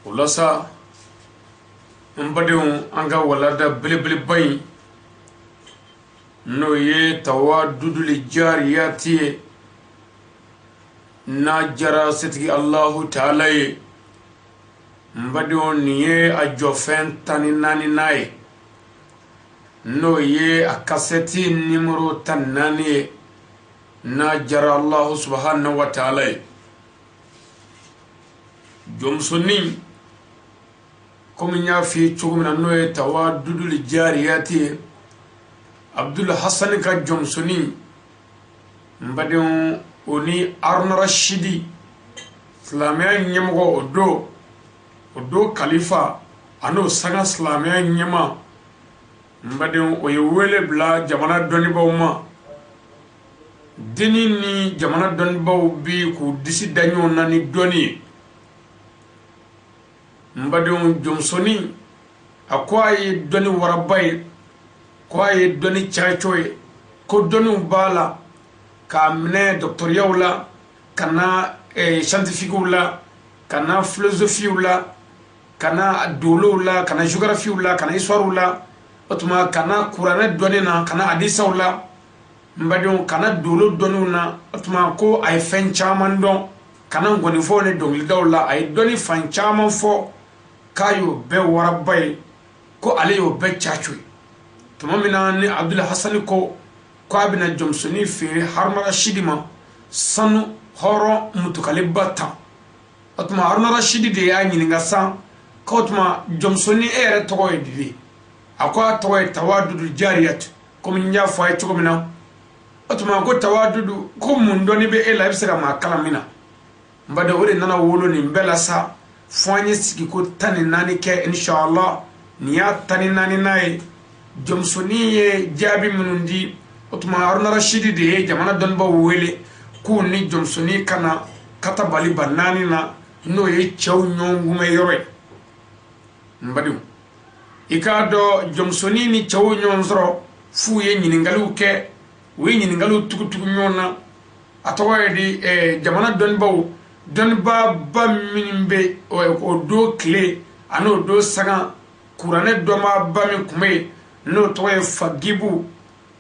ulasa mbadon anga walada bilibili bay no ye tawaddudul jariyati na jara setgi Allahu ta'ala ye mbadon niye a jofen tani nani naye no ye a kaseti numero tan nani na jara Allahu subhanahu wa ta'ala ye jomsoni comme nya fi chugumna no ye tawaddudul jariyati Abdul Hassan ka jomsoni mbadon oni Arun Rashidi Islamia nyemgo odo khalifa ano saga Islamia nyema mbadon oyewele bla jamana doni bawma dini ni jamana doni baw bi ku disi danyo nani doni mbadon jomsoni akwaye doni warabay kwaye doni chachoy ko doni bala ka mne doctoria wala kana scientifique wala kana philosophie wala kana dolo wala kana géographie wala kana histoire wala otuma kana qur'an doni na kana hadisa wala mbadon kana dolo doni na otuma ko ay fen chaman don kana ngoni fo ne dongli dawla ay doni fan chaman fo kayo be warabay ko aliyo be chachoy tuma mina ni Abdul Hassan ko abina jomsoni fere Haruna Rashidi ma sanu horo mutukale bata atuma Haruna Rashidi de ya nyininga san ko atuma jomsoni ere togo edidi akwa togo tawaddudul jariyat comme nya fa togo mina atuma ko tawaddudu ko mundoni be ela ibsira ma kalamina mbade wore nana wolo ni mbela sa fanye siki ko tani nani ke inshallah niya tani nani nae jomsoni ye jabi munundi otuma Haruna Rashidi de jamana donba wele ku ni jomsoni kana kata bali banani na no ye chaw nyongume yore mbadu ikado jomsoni ni chaw nyonzro fu ye nyiningalu ke we nyiningalu tukutuku nyona atawa di jamana donba ba minimbe o do clé ano do saga kurane doma ba mi kume no toye fagibu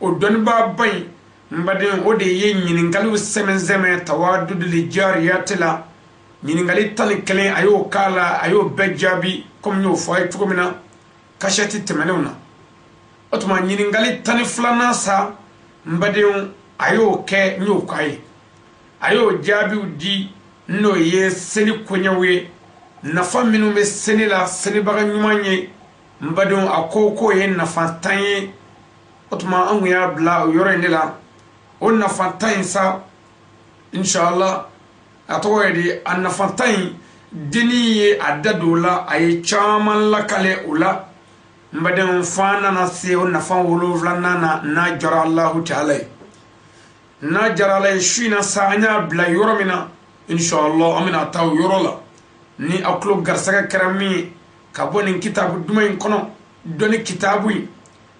o donba bay mbaden o de ye nyiningalu semenzeme tawaddudul jariyati la nyiningali tan kelen ayo kala ayo bejabi comme no fay tukomina kashati temenuna otuma nyiningali tan flana sa mbaden ayo ke nyokai ayo jabi udi no ye seni konyawe nafa minu be seni la seni baga nyumanye mbaden akoko ye nafa tanye otuma angu ya bla yore nila onna fantain sa inshallah atowe di anna fantain dini ye adadola ay chaman la kale ula mbaden fana na se onna fan wolo vlanana na jara Allah ta'ala na jara la shina sanya bla yoro mina inshallah amina taw yorola ni aklo garsaga karami kaboni kitabu dumay kono doni kitabu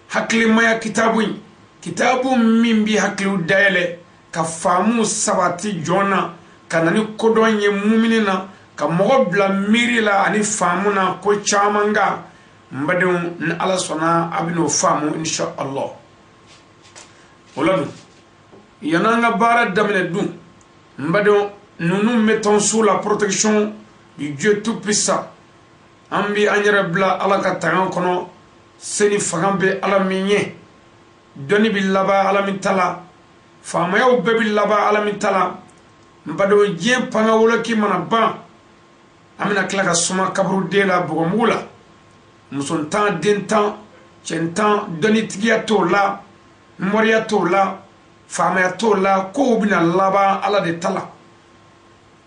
hakli maya kitabu mimbi hakli dayele ka famu sabati jona kanani kodonye muminina ka mogo bla mirila ani famuna ko chamanga mbadon na ala sona abino famu insha Allah oladu yananga bara damene dum mbadon nous mettons sous la protection du Dieu tout-puissant ambi anyara bla ala ka tangan kono seni fagambe ala minye doni billaba ala mitala famayaw be billaba ala mitala mbado je panga wala ki mana ba amina klaka suma kabru de la bogomula muson tan dentan centan doni tigiya to la moriya to la famaya to la ko bina laba ala de tala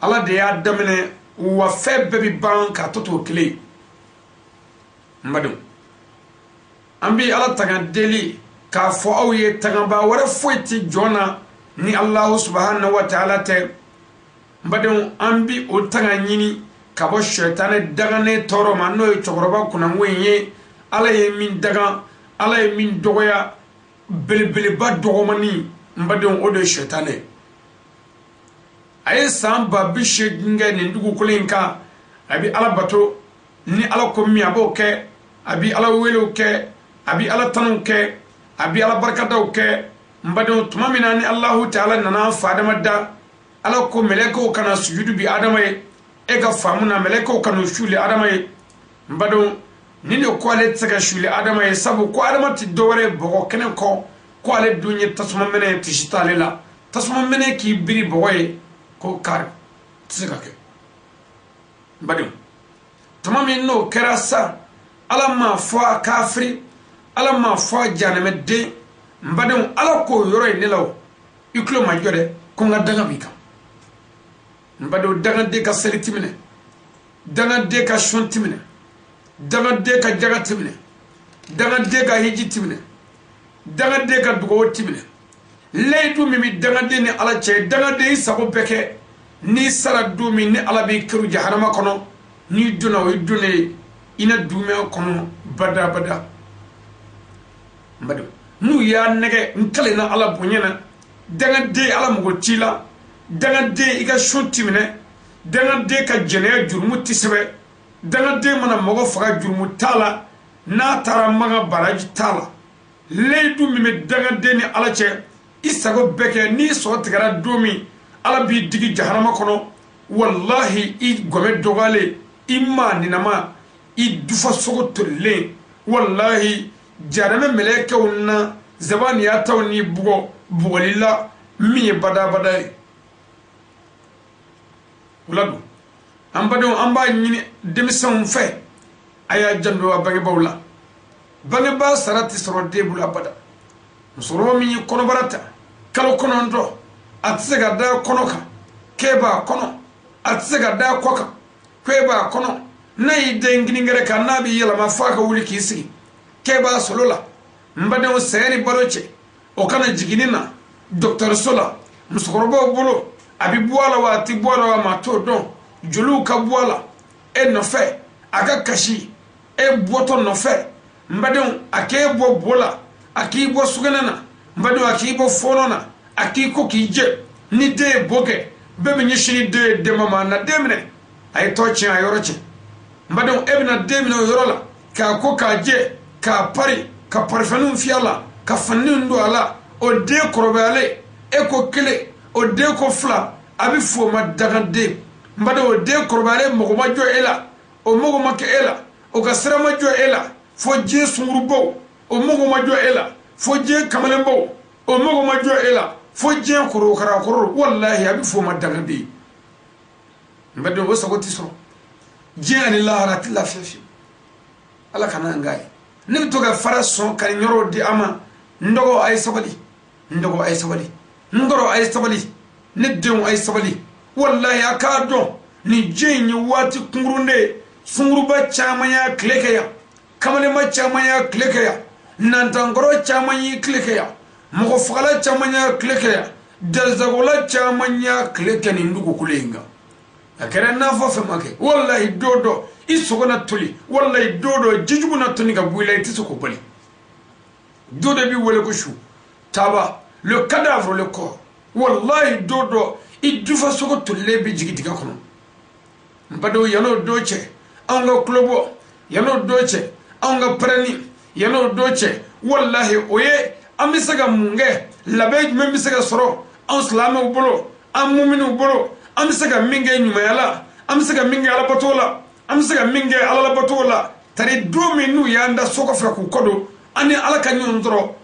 ala de ya damene wa febbe bi banka toto kle mbado ambi ala tagan deli ka fo awye tagan ba wara foiti jona ni Allah subhanahu wa ta'ala te mbadon ambi o tagan nyini ka bo shaytane daga ne toro ma no chogoroba kuna wenye ala ye min daga ala ye min dogoya belbele ba dogomani mbadon o de shaytane ay samba bi shedinga ne ndugu kulinka abi ala bato ni ala ko mi abo ke abi ala welo ke abi ala tanu ke abi ala barkataw ke mbado tuma mina ni allah ta'ala nana fadama da ala ko meleko kana sujudu bi adama e ga famuna meleko kana shuli adama e mbado ni ne ko ale tsaka shuli adama e sabu ko adama ti dowre bogo kenen ko ale dunye tasuma mene ti shitale la tasuma mene ki biri boye ko kar tsaka ke mbado tuma min no kerasa ala ma fo kafri ala ma fo janame de mbado ala ko yoro ni law iklo ma jode ko nga daga bika mbado daga de ka selitimine daga de ka shontimine daga de ka jagatimine daga de ka hijitimine daga de ka dugo timine leitu mimi daga de ni ala che daga de sabo beke ni sara dumi ni ala bi kiru jahannama kono ni duna o dune ina dume kono bada bada mbado nu ya nege nkale na ala bonyana daga de ala mugo tila daga de iga shontimine daga de ka jene jurmu tisebe daga de mana mogo faga jurmu tala na tara maga baraji tala leidu mimi daga de ni ala che isago beke ni so tigara domi ala bi digi jahannama kono wallahi I gome dogale imma ninama I dufa sogo tolle wallahi jarame meleke unna zabani ya tawni bugo bugolila mi bada bada uladu amba nyini demisan fe aya jando abange bawla bange ba sarati soro debula bada musoro mi kono barata kalo kono ndo atsega da kono ka keba kono atsega da koka kweba kono nay dengini ngere ka nabi yela ma faka wuli kisi keba solola mbade o seri baloche o kana jiginina docteur sola musokorobo bolo abi buala wa ti buala wa mato don julu ka buala e no fe aga kashi e boto no fe mbade ake bo bola aki bo suganana mbade aki bo fonona aki ko kije ni de boge be me nyishini de mama na demne ay tochi ayoroche mbade ebna demne yorola ka ko ka je ka pari ka parfenum fiala ka fannin do ala o de korobale e ko kele o de ko fla abi fo ma daga de mbade o de korobale mogo ma jo ela o mogo ma ke ela o ka sira ma jo ela fo je sungurubo o mogo ma jo ela fo je kamalembo o mogo ma jo ela fo je koro kara koro wallahi abi fo ma daga de mbade o sagoti so je ani la rati la fifi ala kana ngai ni to ga farason kan nyoro di ama ndogo ay sabali ngoro ay sabali ni deun ay sabali wallahi akado ni jenyi wati kungurunde sunguruba chamanya klekeya kamale ma chamanya klekeya nantangoro chamanya klekeya mogo fala chamanya klekeya delzagola chamanya klekeni ndugo kulenga akere na fofe make wallahi dodo isogona tuli wallahi dodo jijuguna tuni ga buila itisoko bali dodo bi wole ko shu taba le cadavre le corps wallahi dodo idufa sogo tulle bi jigi diga kono mbado yano doche anga klobo yano doche anga prani yano doche wallahi oye amisaga munge labe memisaga soro an islamu bolo an mu'minu bolo amisaga minge nyumayala amisaga minge ala batola amisaga minge ala batola tari domi nu yanda sogo fa ku kodo ani ala ka nyondro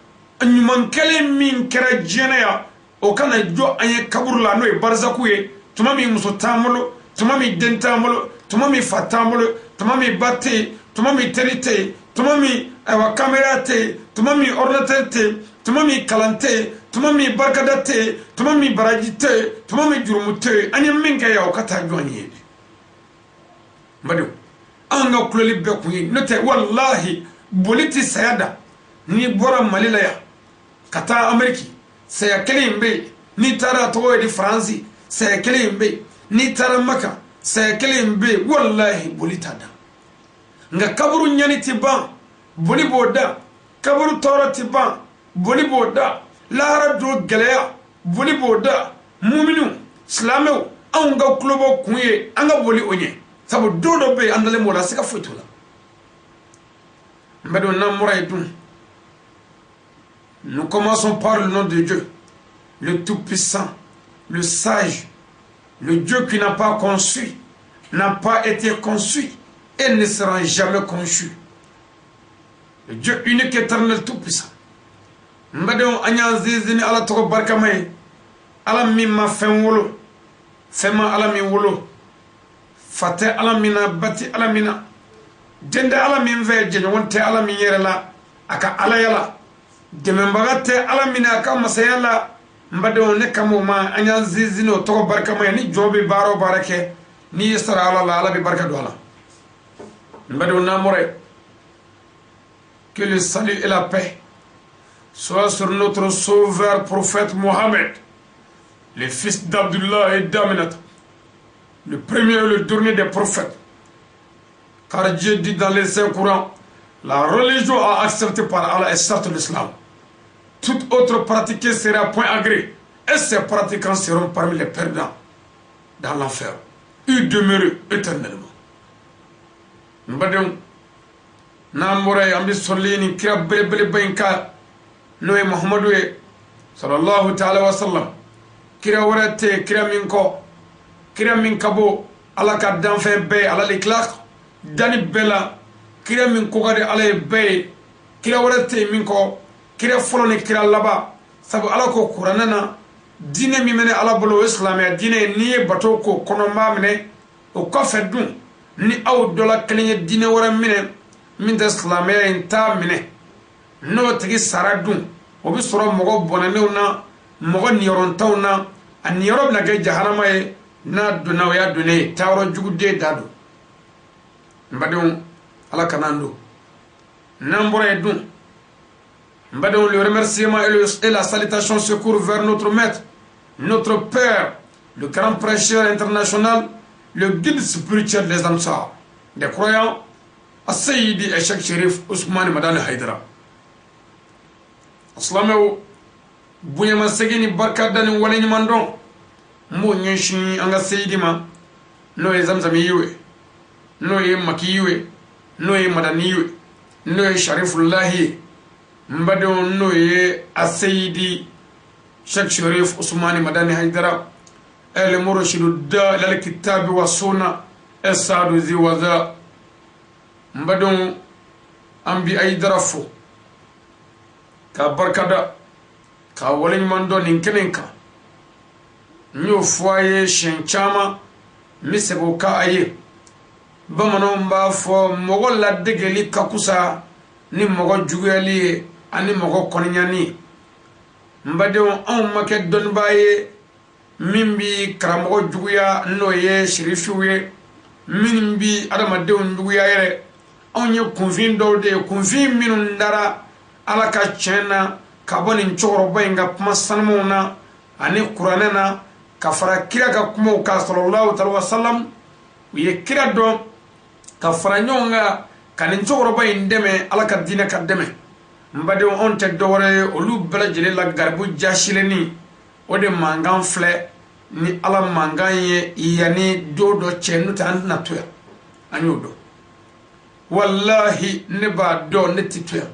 nyuman kele min kera jenaya o kana jo anye kaburla no e barzaku ye tuma mi muso tamulo tuma mi dentamulo tuma mi fatamulo tuma mi batte tuma mi terite tuma mi awa kamera te tuma mi ordinateur te tuma mi kalante tuma mi barkadate tuma mi barajite tuma mi jurumute anye minga ya o kata jonye mbadu anga kuleli be kuyi note wallahi boliti sayada ni bora malila ya kata ameriki saya kelimbe ni tara to di fransi saya kelimbe ni tara maka saya kelimbe wallahi bolitada nga kaburu nyani tiban boli boda kaburu tora tiban boli boda lara do geleya boli boda mu'minu islamu anga klubo kunye anga boli onye sabu dodo be andale mola sika foitola mbedo namura edun. Nous commençons par le nom de Dieu, le Tout-Puissant, le Sage, le Dieu qui n'a pas conçu, n'a pas été conçu et ne sera jamais conçu. Le Dieu unique, éternel, Tout-Puissant. Mbadon anya zizini ala toko barkamay ala mimma fen wolo fema ala min wolo fate ala mina bati ala mina dende ala min ve jenyo wonte ala min yerela aka ala yala demembagate ala mina aka masayala mbadon ne kamoma anya zizini o toko barkamay ni jobi baro barake ni yesara ala bi barka do ala mbadon namore que le salut et la paix soit sur notre sauveur prophète Mohammed, le fils d'Abdullah et d'Aminata, le premier et le dernier des prophètes. Car Dieu dit dans les Saints Courants, la religion a accepté par Allah est certes l'islam. Toute autre pratiquée sera point agrée, et ces pratiquants seront parmi les perdants dans l'enfer, y demeurer éternellement. Mbadon, Namore ambi solini kira bele bainka noye Muhammadu sallallahu ta'ala wa sallam kira warate kira min kabo ala ka danfe be ala l'ikhlaq dani bela kira min ko gade ala be kira warate min ko kira folo ni kira laba sabu ala ko qur'anana dine mi mene ala bolo islamia dine ni bato ko kono ma mene o ko fedun ni aw dola klenye dine wara mine min da islamia inta mine no tigi saradun o bi soro mogo bonanew na mogo niyorontaw na a niyoro bina kɛ jahanama ye na donna o ya donne taawaro jugude da do mbadenw ala kanan do n'an bɔra ye dun mbadenw le remerciement et la salutation secours vers notre maître notre père le grand prêcheur international le guide spirituel des Ansar des croyants As-Sayyidi Cheikh Sherif Ousmane Madani Haidara Aslamew bunyama segini barka dani wala nyimandon mo nyenshi anga Sayyidi ma no ye Zamzam yiwe no ye Maki yiwe no ye Madani yiwe no ye Sharifullah mbadon no ye As-Sayyidi Cheikh Sherif Ousmane Madani Haidara el murshidu da lil kitab wa sunna asadu zi waza mbadon ambi ay darafo ka barkada ka waleñ mando nin kenen ka nyo foye shenchama misebo ka aye bamano mba fo mogo la degeli kakusa ni mogo jugeli ani mogo konyani mbadon on make don baye mimbi karamogo juguya no ye shirifiwe minbi adamadew juguya yere on ye kunfin dɔw de kunfin minnu dara ala ka tiɲɛ na ka bɔ nin cɛkɔrɔba in ka kuma sanumanw na ani kuranɛ na ka fara kira ka kumaw kan sallallahu alaihi wasallam u ye kira dɔn ka fara ɲɔgɔn kan ka nin cɛkɔrɔba in dɛmɛ ala ka diinɛ ka dɛmɛ n badenw anw tɛ dɔwɛrɛ ye olu bɛɛ lajɛlen la garibu jasilenni o de mankan filɛ ni ala mankan ye yanni don dɔ cɛ n'o tɛ an tɛna to yan an y'o dɔn wallahi ne b'a dɔn ne ti to yan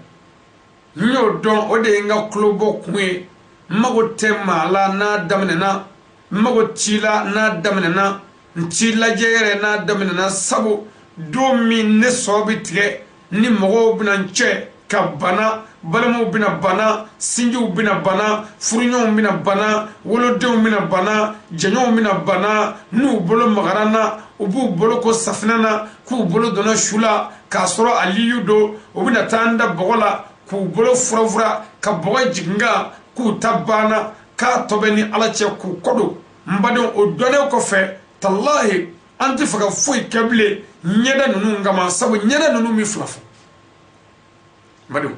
n y'o dɔn o de ye n ka tulo bɔ kun ye n mago tɛ maa la n'a daminɛna n mago t'i la n'a daminɛna n t'i lajɛ yɛrɛ n'a daminɛna sabu don min ne sɔ bɛ tigɛ ni mɔgɔw bɛna n cɛ ka bana balimaw bɛna bana sinjiw bɛna bana furuɲɔgɔnw bɛna bana wolodenw bɛna bana jɛɲɔgɔnw bɛna bana n'u bolo magara n na u b'u bolo ko safinɛ na k'u bolo donna su la k'a sɔrɔ aliyu don u bɛna taa n da bɔgɔ la k'u bolo furafura ka bɔgɔ jigin kan k'u ta banna k'a tɔ bɛ ni ala cɛ k'u kɔ don n badenw o dɔnnen kɔfɛ talahi an tɛ fɛ ka foyi kɛ bilen ɲɛda ninnu kama sabu ɲɛda ninnu bɛ fila fɔ n badenw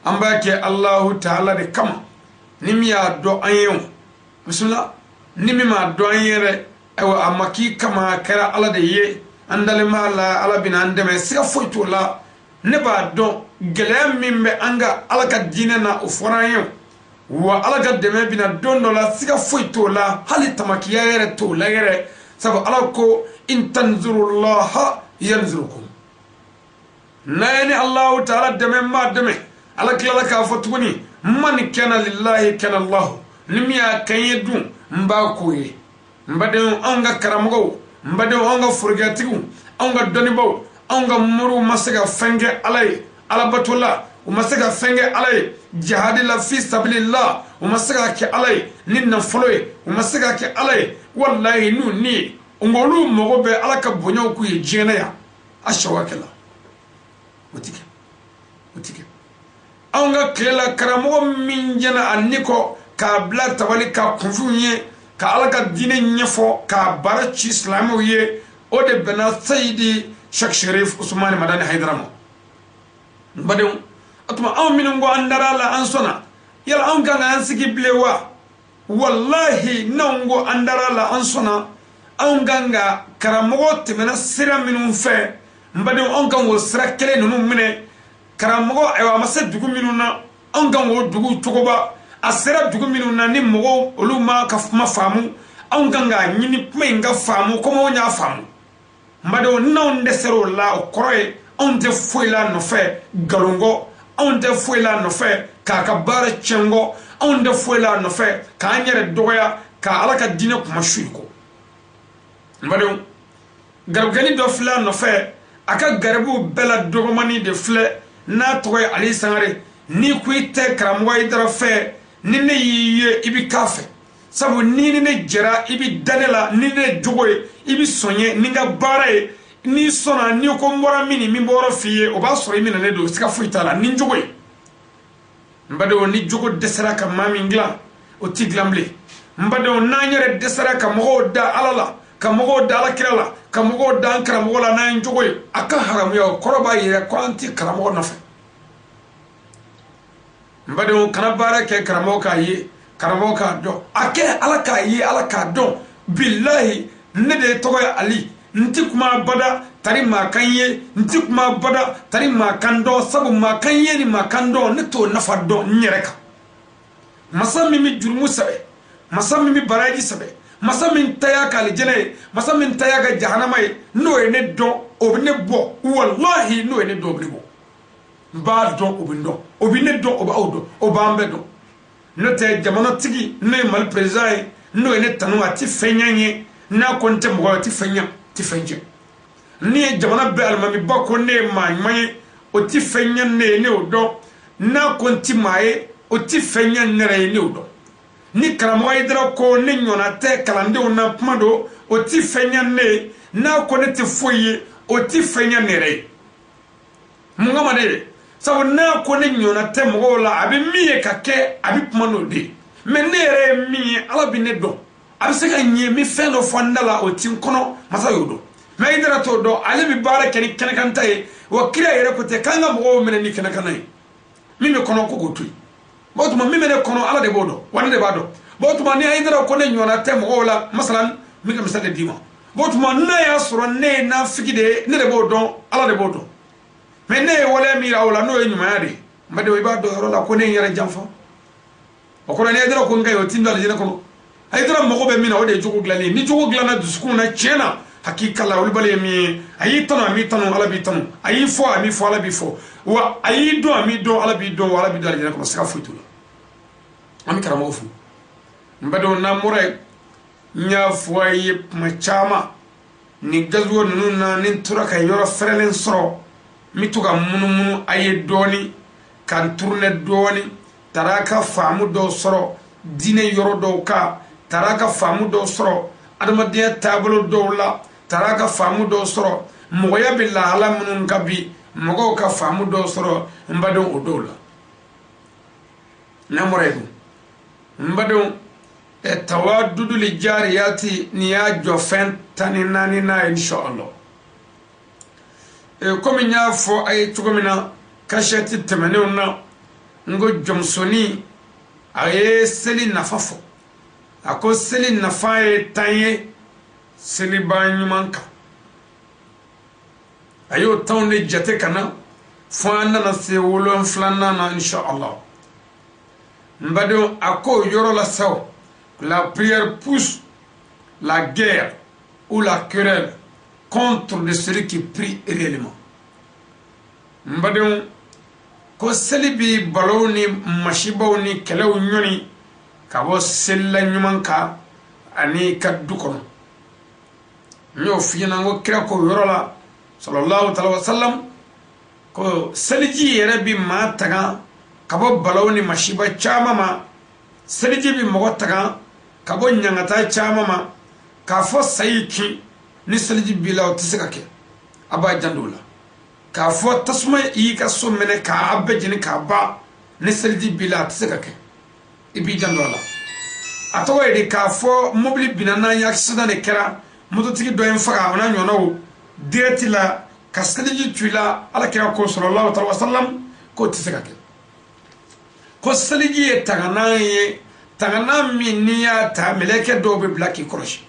an b'a kɛ alahu ta'ala de kama ni min y'a dɔn an ye o bisimila ni min m'a dɔn an ye yɛrɛ ayiwa a ma k'i kama a kɛra ala de ye an dalen b'a la ala bɛna an dɛmɛ siga foyi t'o la ne b'a dɔn gɛlɛya min bɛ an ka ala ka diinɛ na o fɔra an ye wa ala ka dɛmɛ bɛna don dɔ la siga foyi t'o la hali tamakiya yɛrɛ t'o la yɛrɛ sabu ala ko in tanzurullaha yanzurukum nayani Allah ta'ala deme ma deme ala kila ka fatuguni man kana lillahi kana Allah nimiya kayedu mba koye mbade anga karamogo mbade anga furgatigu anga donibo anga muru masaga fenge alay ala batula umasaga fenge alay jihad la fi sabilillah umasaga ke alay ninna foloy umasaga ke alay wallahi nu ni ngolu mogo be ala ka bonyo ku ye jena ya ashawakela utike anga klela karamogo min jana anniko ka bla tabali ka kufunye ka ala ka dine nyefo ka barachi islamo ye o de bena sayidi Sheikh Sharif Usmani Madani Haydaramo mbade atuma aw minungo andara la ansona yala an kan an sigi blewa wallahi nango andara la ansona an ganga karamogo temena sira minun fe mbade on kan wo sira kele nunu mine karamogo ewa mase dugu minuna an kan wo dugu togoba asira dugu minuna ni mogo oluma ka famu an ganga nyini menga famu komo nya famu mbade non desero la okroy on te foila no fe galongo on te foila no fe ka bara chengo on te foila no fe ka nyere doya ka alaka dine kuma shuiko mbade gargani do fla no fe aka garbu bela dogomani de fle na toy ali sangare ni kuite kramwa idra fe ni ne yiye ibi kafe sabu ni ne jera ibi danela ni ne jogoy ibi sonye ninga bare ni sona ni ko mbora mini mi mboro fiye o ba soro mina ne do sika fuitala ni jogoy mbade o ni jogo desera ka mami ngla o tiglamble mbade o nanyere desera ka mo da alala ka mo da alakirala ka mo da ankara mo la nan jogoy aka haram yo koroba ye ko anti karamo nafa mbade o kana bara ke karamo ka yi karamo ka do ake alaka yi alaka do billahi ne de togoy ali nti kuma bada tari makanye nti kuma bada tari makando sabu makanye ni makando ne to nafa do nyereka masami mi jurmu sabe masami mi baraji sabe masami taya ka aljene masami taya ga jahannama no ene do obne bo wallahi no ene do obne bo ba do obindo obine do oba odo obambe do no te jamano tigi no mal president no ene tanu ati fenyanye na konte mo ti fenya ti fenje ni jamana be almami bako ne maye o ti fenya ne odo na konti maye o ti fenya nere ne odo ni karamo idra ko ne nyona te kalande ona pmado o ti fenya ne na ko ne ti foye o ti fenya nere munga made sawo na ko ne nyona te mo la abi miye kake abi pmano de menere mi ala bi ne do abiseka nye mi fendo fondala o tin kono masa yodo me idara to do ale bi bara keni kantai wa kira yere ko te kanga mo mena ni kanai mi me kono ko gotui botuma mi me ne kono ala de bodo wan de bado botuma ni idara ko ne nyona te mo la masalan mi kam sade dima botuma na ya soro ne na figide ne de bodo ala de bodo me ne wala mi rawla no e nyuma yade mbade we bado rola ko ne yere jamfa o ko ne idara ko ngai o tindal jina kono aydra mogo be mina o de jogo glani ni jogo glana duskuna chena hakika la ulbale mi ayi tano ami tano ala bi tano ayi fo ami fo ala bi fo wa ayi do ami do ala bi do ala bi do ala ko saka futu ami karamo fu mbado na mure nya fo ayi machama ni gazwo nuna nin turaka yoro frelen soro mituga munu ayi doni kan tourne doni taraka famu do soro dine yoro do ka taraka famu do soro adamadiya tablo do la taraka famu do soro moya billah ala munun kabi mogo ka famu do soro mbado odola namorebu mbado tawaddudu li jariyati niya jofen taninani na inshallah komi nya fo ay tugomina kashati temenuna ngo jomsoni aye seli nafafo ako seli nafaye tanye seli banyumanka ayo tawne jate kana fana na se wolon flana na inshallah mbado ako yoro la saw la prière pousse la guerre ou la querelle contre de celui qui prie réellement. Mbadon ko selibi baloni mashibawni kelaw nyoni kabo sella nyumanka ani kaddu kono nyo fiyana ngo kira ko yorola sallallahu alaihi wasallam ko seliji yere bi ma taga kabo baloni mashiba chama ma seliji bi mo taga kabo nyangata chama ma ka fo sayiki ni seliji bi law tisaka ke aba jandula ka fo tasma yi ka so mene ka abbe jini ka ba ni seliji bi la tisaka ke ibi jandola atawa edi ka fo mobili binana ya accident ne kera moto tigi do en faga ona nyono direti la ka seliji tuila ala kira ko sallallahu alaihi wasallam ko tisaka ke ko seliji e tagana mi niya ta meleke do be blaki krosh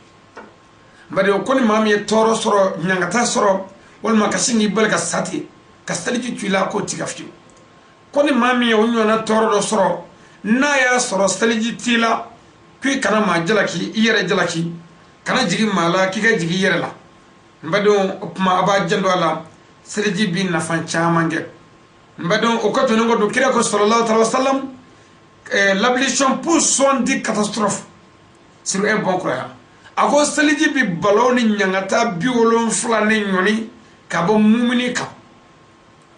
mbade ko ni mami e toro soro nyangata soro wal makasingi balka sati ka seliji tuila ko tigafti ko ni mami e onyona toro do soro na ya soro seliji tila kui kana ma jalaki iyere jalaki kana jigi mala kika jigi yere la mbadon opma aba jando ala seliji bin na fan chamange mbadon okato ngo do kira ko sallallahu alaihi wasallam l'abolition pour son dit catastrophe sur un bon croyant ako seliji bi baloni nyangata biolon flane nyoni kabo mumini ka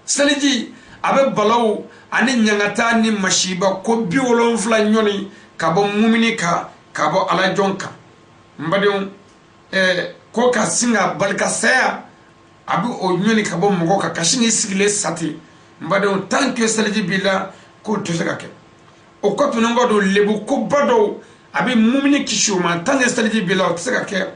seliji abe balaw ani nyangata ni mashiba ko biolon flane nyoni kabo mumini ka kabo ala jonka mbadon ko ka singa balka saya abi o nyoni kabo mogo ka kashingi sigile sati mbadon tant que seliji bila ko tusaka ke o ko to ngo do lebu ko bado abi mumini kishuma tant que seliji bila tusaka ke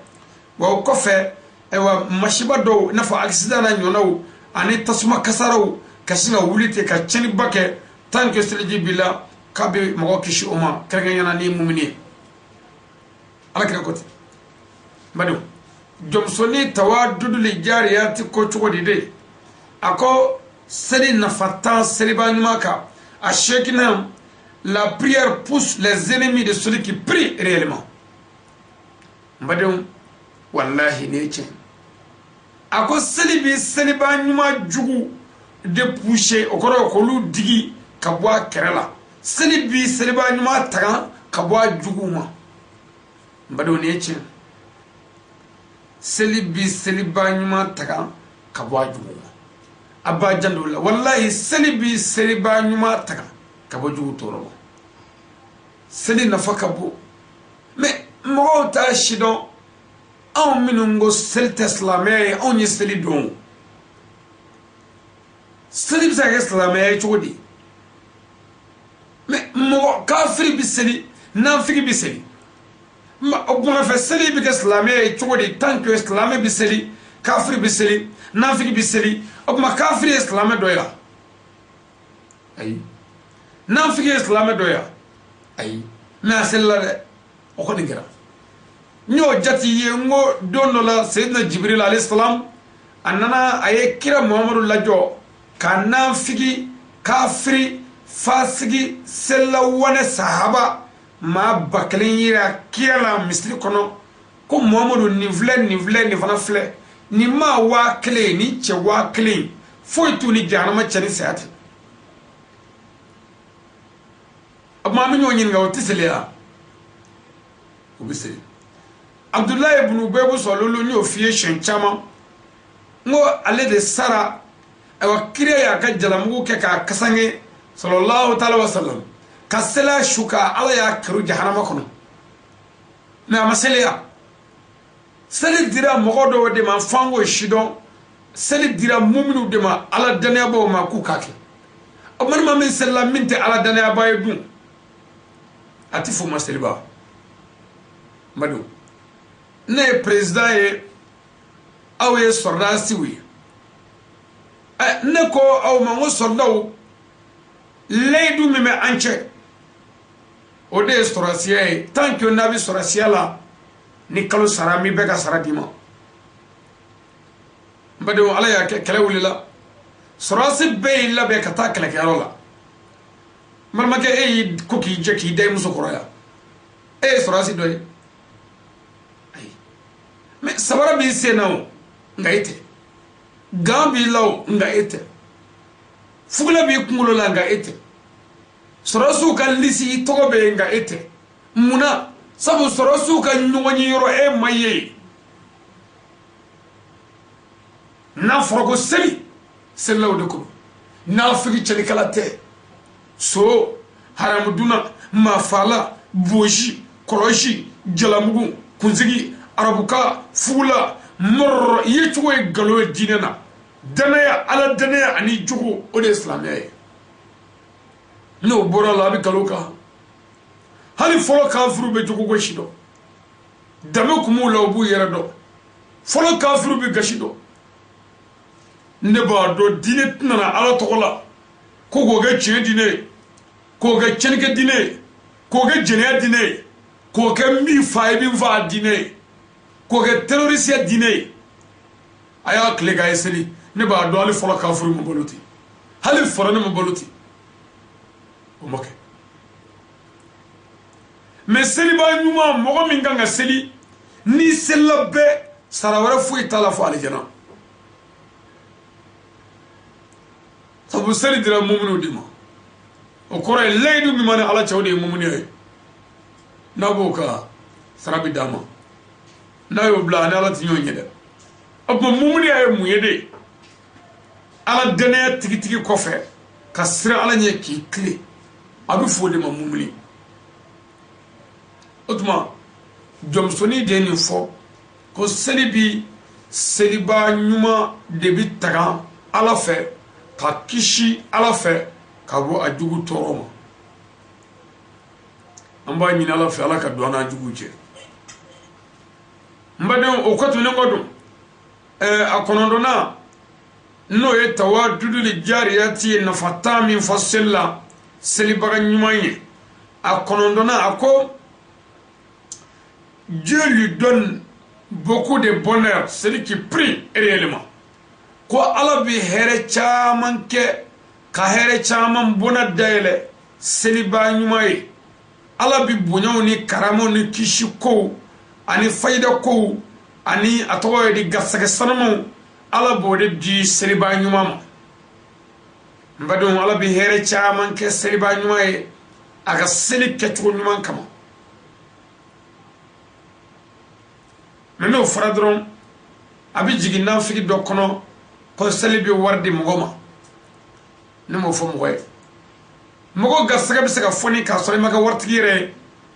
wa ko fe wa mashiba do na fa accident na nyono ani tasuma kasaraw kashinga wulite ka cheni bake tant que seliji bila kabe mogo kishi oma kanga yana ni mumini ala kira kote mbadu jomsoni tawadudu li jariyati ko chugodi de ako seli nafatan seli banumaka a shekina la prière pousse les ennemis de celui qui prie réellement mbadu wallahi neche ako seli bi seli banuma jugu de pousser okoro ko lu digi kabwa kerela seli bi seli banuma taga kabwa juguma mbadu neche seli bi seli banuma taga kabwa juguma abba jandula wallahi seli bi seli banuma taga kabwa jugu toro seli nafaka bo mais mo ta shidon on minungo seli teslamé on yi seli don seli bi sa teslamé chodi mais mo kafiri bi seli nafiki bi seli ma obuna fa seli bi islamé chodi tant que islamé bi seli kafiri bi seli nafiki bi seli obuma kafiri islamé doya ay nafiki islamé doya ay na sella o ko dingira nyo jati ye ngo dono la sayyidina jibril alayhi salam annana aye kira muhammadu lajo ka nafiki kafiri fasigi sella wane sahaba ma baklin yira kira la misri kono ko muhammadu ni fana fle ni ma wa kle ni che wa kle foi tu ni janama chani sayati abma mi nyonyin nga otiselia obise abdullah ibn ubay sololo ni ofie shenchama ngo ale de sara awa kire ya ka jalamu ke ka kasange sallallahu ta'ala wasallam kasela shuka ala ya kiru jahannama kono na masaliya seli dira mogodo de ma fango shidon seli dira muminu de ma ala dania ba ma ku kake amman ma min sallam minti ala dania ba yedun atifu masaliba madu ne president e awe sordasi wi ne ko aw ma ngo sordaw leidu meme anche o de storasia tant que nabi storasia la ni kalo sarami bega saradima mbado ala ya kele wulila sorasi be illa be kata kele karola marmake e koki jeki day muso koroya sorasi doy ay me sabara bi senao nga ite gambi law nga ite fugla bi kungulo la nga ite sorosu kan lisi togobe nga ite muna sabu sorosu kan nyuwanyi yoro e maye na forogo seli selaw de ko na figi chali kala te so haramuduna mafala boji koroshi jalamugu kunzigi arabuka fula mor yechuwe galo dinena danaya ala danaya ani jugo o de islamiyya no bora labi galoka hali folo kafiru be jugo goshido dame kumu lawbu yerado folo kafiru be gashido ne ba do dine nana ala tokola ko goga chene dine ko ga chenke dine ko ga jene dine ko ga mi faibi va dine ko ga terroriste dine aya kle ga eseli ne ba do ali folo kafiru mo boloti hali foro ne mo boloti o moke mais seli ba nyuma mo mi nganga seli ni selabe sarawara fu itala fu aljana sabu seli dira mumunu dima o kore leydu mi mane ala chawde mumuni ay naboka sarabi dama nayo bla na ala tinyo nyede abba mumuni ay muyede ala dene tigi kofe ka sira ala nye ki kle abu fode ma mumuni otuma jomsoni de ni fo ko seli bi seli ba nyuma de bi taga ala fe ka kishi ala fe ka bo ajugu toroma amba nyina ala fe ala ka do na ajugu je mbadon o ko to ne ngodo akonondona no ye tawaddudu li jariyati nafata min fasilla seli baga nyumanye akonondona ako Dieu lui donne beaucoup de bonheur, celui qui prie réellement. Ko ala bi here chaman ke ka here chaman bona daile seliba nyumaye ala bi bonyaw ni karamo ni kishi ko ani fayda ko ani atoye di gasaga sanamo ala bode di seliba nyumama mbadon ala bi here chaman ke seliba nyumaye aga seli ketu nyuman kama meno faradron abi jigina figi dokono ko selibi wardi mugoma nemo fo moy mugo gasaga bisaka foni ka so maka wartigire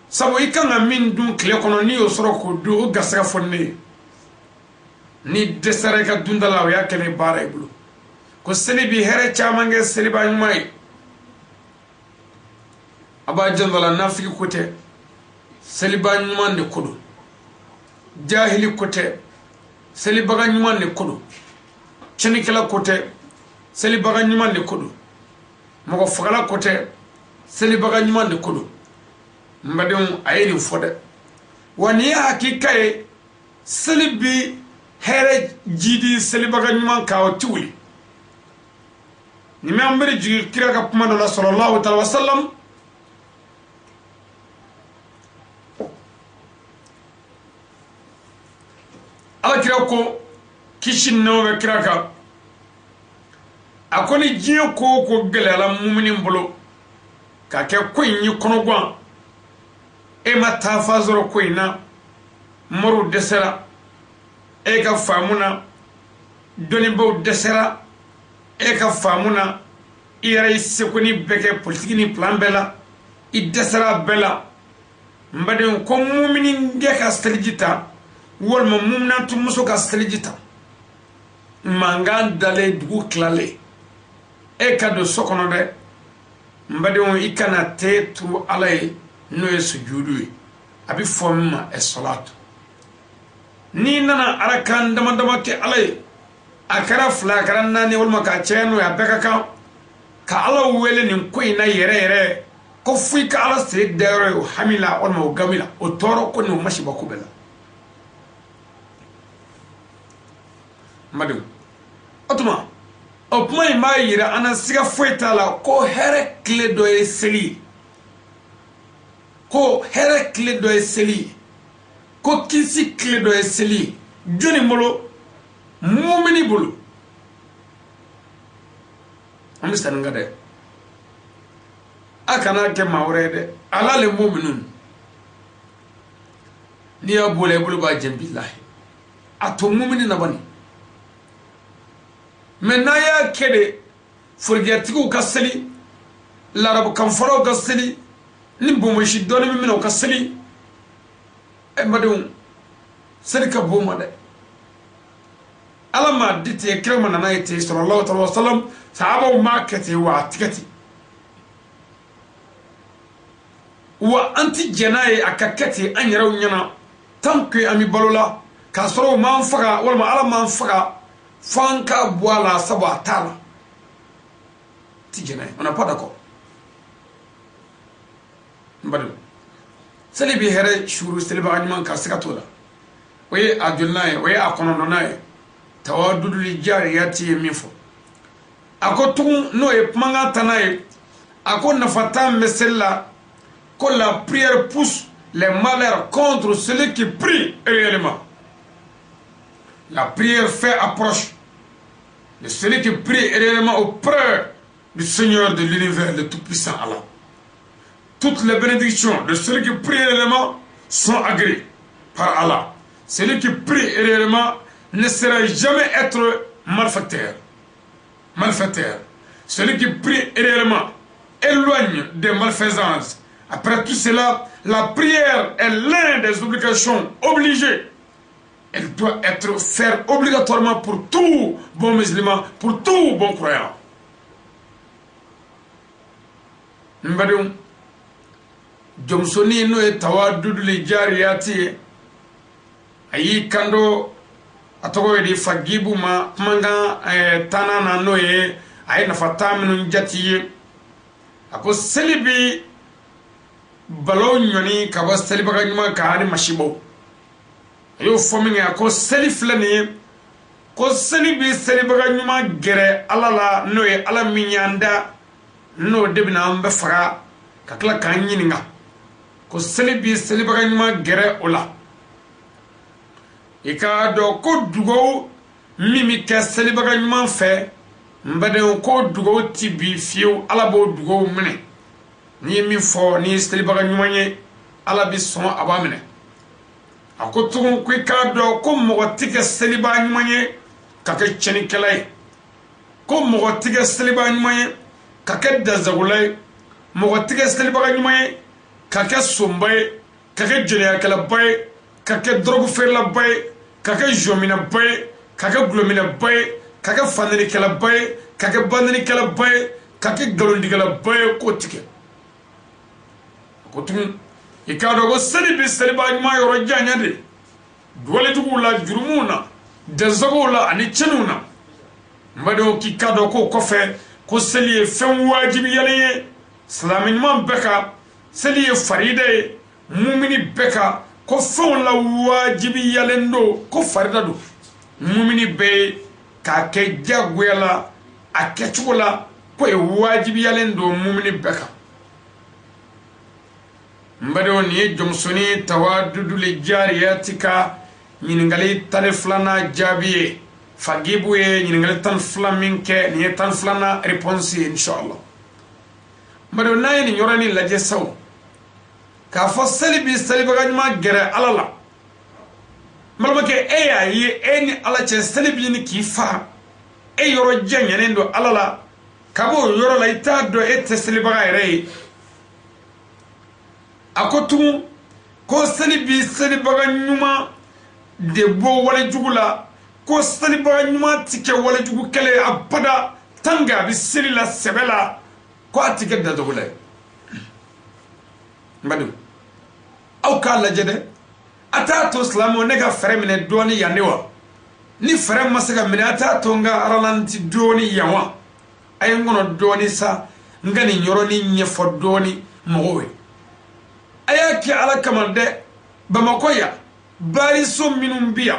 sabo ikanga min dun kle kono ni o soro ko do gasaga fonni ni desere ka dundala ya kene bare bulu ko selibi here chamange seliba nyumai aba jandala nafiki kote seliba nyumande kodo jahili kote seli baga nyuman ne kodo chenikela kote seli baga nyuman ne kodo moko fagala kote seli baga nyuman ne kodo mbadon ayeni fode wani hakika e seli bi here jidi seli baga nyuman ka otuli ni me ambere jigi kira ka pumando la sallallahu alaihi wasallam ala kira ko kishin nawe kira ka akoni jiye ko gelala muminin bolo ka ke kunyi konogwan e mata fazoro koina moru desera e ka famuna doni bo desera e ka famuna iyara sekuni beke politiki ni plan bela I desera bela mbade ko muminin ge ka steljita wol mo mumna tu muso ka steljita mangan dale dugu klale e ka do sokono de mbade on ikana te tu alay no e sujudu abi fomma e salatu ni nana arakan dama ke alay akara fla karanna ni wol maka cheno ya beka ka ala wele ni koina yere ko fui ka ala se dere o hamila on mo gamila o toro ko no mashi bakubela madu otuma o pumai mai yira ana siga fueta la ko here clé do e seli ko here clé do e seli ko kisi clé do e seli joni molo mumini bulu amisan ngade akana ke mawrede ala le mu'minun ni ya bole bulu ba jam billahi ato mumini na bani menna ya kede furgetigu kasali larab kan faro kasali ni bomo shi doni mino kasali e madum sarika boma de alama dite kirma na nayti sallallahu alaihi wasallam sahaba makati wa tikati wa anti janaye akakati anyaraw nyana tanku ami balola ka soro man faga wala ma ala man faga fanka boala saba tala ti janaye on n'a pas d'accord mbadum salibi here shuru saliba anyman ka sikatola waye adulnaye waye akonononaye tawadudu li jariyati mifo ako no e manga tanaye ako nafata mesela que la prière pousse les malheurs contre celui qui prie réellement. La prière fait approche de celui qui prie réellement auprès du Seigneur de l'univers, le Tout-Puissant Allah. Toutes les bénédictions de celui qui prie réellement sont agréées par Allah. Celui qui prie réellement ne sera jamais être malfaiteur. Celui qui prie réellement éloigne des malfaisances. Après tout cela, la prière est l'une des obligations obligées. Elle doit être faite obligatoirement pour tout bon musulman, pour tout bon croyant. Mbadum Jomsoni no tawadudu li jariyati ayi kando atogo di fagibu ma manga tanana no ye ay na fataminu jati ako selibi balo nyoni kaba seliba ga nyuma ka ani mashibo ayo fominga ako selif lani ko selibi seliba ga nyuma gere alala no ye ala minyanda no debina ambe fara kakla kan yininga ko selibi seliba ga nyuma gere ola ika do ko dugo mimi ka seliba ga nyuma fe mbade ko dugo tibi fiu ala bo dugo mene ni mi fo ni seliba ga nyuma ye ala bi son abamene akotu ko ka do ko mo tika seliba nyuma ye kake cheni kelay ko mo tika seliba nyuma ye kake dazagulay mo tika seliba ga nyuma ye kake sombay kake jeliya kala bay kake drogu fer la bay kake jomina bay kake glomina bay kake fanani kala bay kake bandani kala bay kake galondi kala bay ko tike ko tum ikado go selibi seliba nyuma yoro janyade dole dugula jurumuna dazagula ani chenuna mbado kikado ko kofe ko seliye fen wajibi yale salamin man beka seliye faride mumini beka ko fen la wajibi yalendo ko farida do mumini be ka ke jagwela akechula ko e wajibi yalendo mumini beka mbado ni jomsoni tawadudu li jariyatika ñiningali tane flana jabiye fagibu ye ñiningali tan flaminke ni tan flana réponse inshallah mbado nay ni ñorani laje saw ka fo salibi ganyuma gere alala malma ke eya ye eni ala che salibi ni kifa e yoro janyane ndo alala kabo yoro la ita do ete salibi ga ere akotu ko salibi ganyuma de bo wala jugula ko salibi ganyuma tike wala jugu kele abada tanga bi silila sebela ko atike da dogula mbadu aw ka lajede ata to islamo nega fere mine doni yanewa ni fere masaka mine ata to nga aralanti doni yawa ay ngono doni sa ngani nyoroni nyefo doni mowe ayaki ala kamande bamakoya bari so minum biya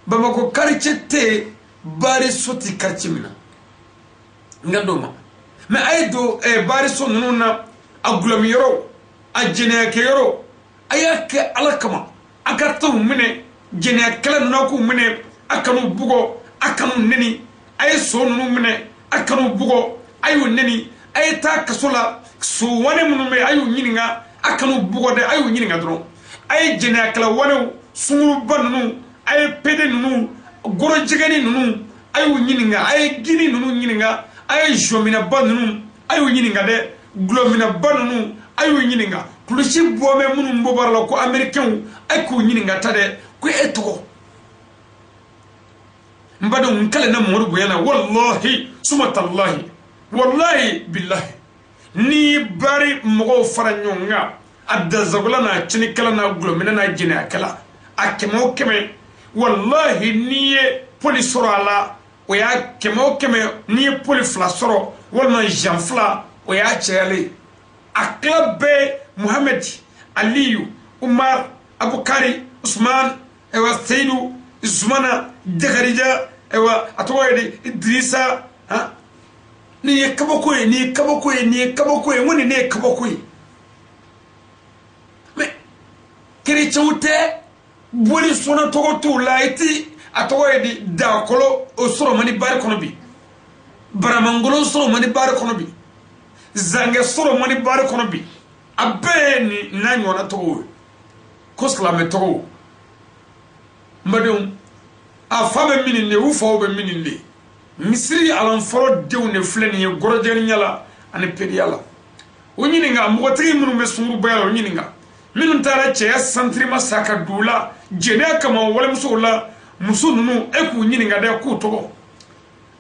bamako karchete bari so ti karchimina ngandoma me aydo e bari so nununa agulami yoro ajene ke yoro ayake ala kama akato mune jene kala nako mune akanu bugo akanu neni ay so nunu mene akanu bugo ayu neni ay ta kasola so wane munu me ayu nyininga akanu bugo de ayu nyininga dron ay jene akala wane sunguru banunu ay pede nunu goro jigani nunu ayu nyininga ay gini nunu nyininga ay jomina banunu ayu nyininga de glomina banunu ayu nyininga kulushi bome munu mbobarla ko americain ay ko nyininga tade ko eto mbado nkale na modu buyana wallahi sumatallahi wallahi billahi ni bari mogo faranyonga adda zagula na chini kala na glomina na jina kala akemo keme wallahi niye polisoro ala oya kemo keme niye poliflasoro wala janfla oya chele akla be Muhammad Aliyu Umar Abukari Usman ewa Seidu Zumana Dekarija ewa atoyedi Idrisa ha ni kabokoy woni ne kabokoy mais kiri chawte boli sona togoto laiti atoyedi dakolo osoro mani bar kono bi baramangolo soro mani bar kono bi zange soro mani bar kono bi abeni nanyo na togo kosla me togo madum a fame minine wu fo be minine misiri alan foro dewne fleni gorojeri nyala ani pediala wonyini nga mugotri munu mesuru bayalo wonyini nga minun tara che santri masaka dula jene kama wala musola musununu eku nyini nga de ku togo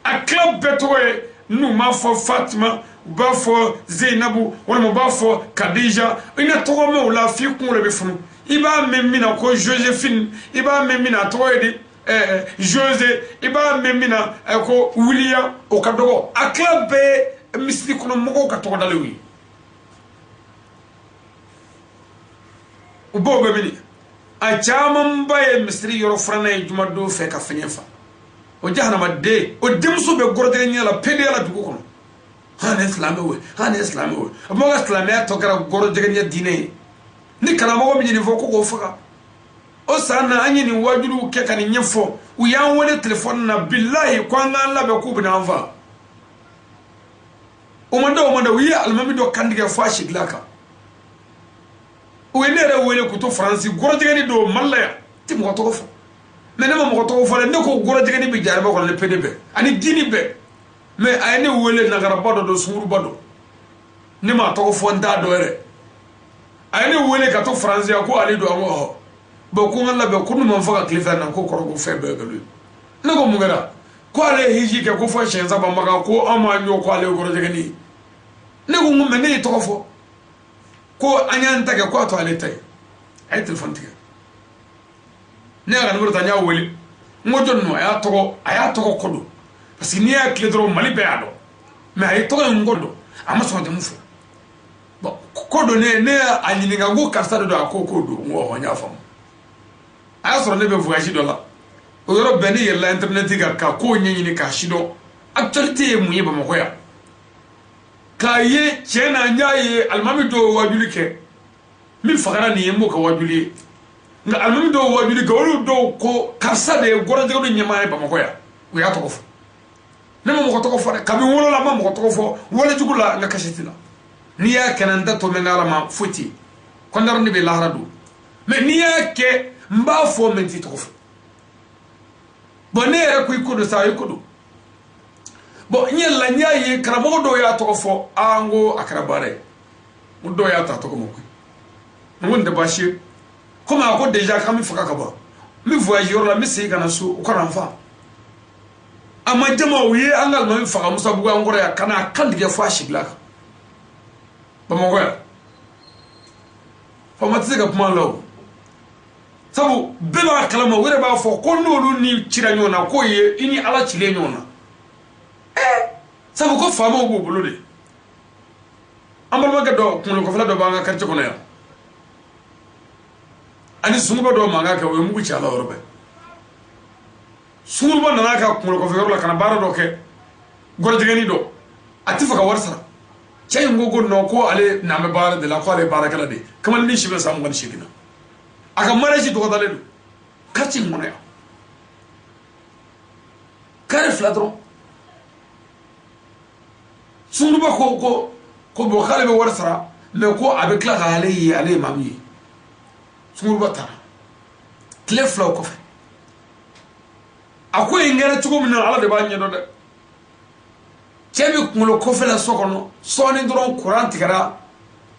a club betowe nu ma fo Fatima ba fo Zainabu wala mo ba fo Khadija ina togo me wala fi kun le be funu iba memina ko Josephine iba memina toyedi José iba memina ko William o kadogo akla be misli kono mogo ka to dalewi ubo be mini a chama mbaye misri yoro frana juma do fe ka fenyefa o jahannama de o demso be gorde nyala pede la dugo kono han islame we mo ga islame to gara gorde nya dine ni kana mo mi ni foko go faka o sana anyi ni wajulu ke kan nyefo u yan wole telephone na billahi kwanga la be ku bina anfa o manda wi almami do kandige fashi glaka o enere wele ku to france gorde ni do mallaya ti mo to fo menema mo to fo le ne ko gorde ni bi jarba ko le pdb ani dini be mais ayne wele na garabado do suru bado ni ma to fo nda do ere ayne wele ka to france ko ali do amo bo ko ngala be ko no faka klifa na ko ko febe galu na ko mugara ko ale hiji ke ko fo shenza ba maka ko amanyo ko ale goro jegani ne ko ngum ne to fo ko anyanta ke ko to ale tay ay telefon tige ne ga ngoro tanya wele ngojo no aya to ko do parce que ni ya kledro mali be ado mais ay to ngodo ama so de mufo bo ko do ne anyini nga go karsa do akoko do ngo honya fam aya so ne be voyage do la o yoro beni yella internet ga ka ko nyini ka shido actualité mu yeba mo koya ka ye chena nyaye almami do wajulike mi fagara ni yemo ka wajuli nga almami do wajuli ga wolu do ko karsa de goro de do nyama ba mo koya o ya to ko fo ne mo ko to ko fo ka bi wolo la mo ko to ko fo wala jugula nga kashitina ni ya kananda to mengala ma futi kondar ni be lahradu mais ni ya ke mba fo menti to ko fo bonere ko ikodo sa ikodo bo nyella nyaye karamo do ya to ko fo ango akrabare mo do ya ta to ko mo ko ngonde bashi kuma ko deja kam faka ka ba mi voyageur la mi sey kana so ko ran fa ama jama wiye angal ma mi faka musa buga ngoro ya kana kandige fo ashiglaka ba mo ko ya fa matse ga puma law sabu beba kalama wure ba fo ko nolu ni cira nyona ko ye ini ala cile nyona sabu ko fama go bolo de ambal ma ga do kun ko fala do ba nga karti ko na ani sunguba do manga ka we mugu chala orbe sunguba na ka kun ko fe la kana bara do ke gorje gani do atifa ka warsa cey ngogo no ko ale na me bara de la ko ale bara kala de kamal ni shibe sam ngan shigina aka maraji to dale do karti ngona ya kare fila dɔrɔn sunguruba ko bɔn k'ale bɛ wari sara mɛ ko a bɛ tila ka ale ye maamu ye sunguruba taara tile filaw kɔfɛ a ko yen kɛra cogo min na ala de b'a ɲɛdɔn dɛ cɛ bɛ kunkolo kɔfɛla so kɔnɔ sɔɔni dɔrɔn kuran tigɛra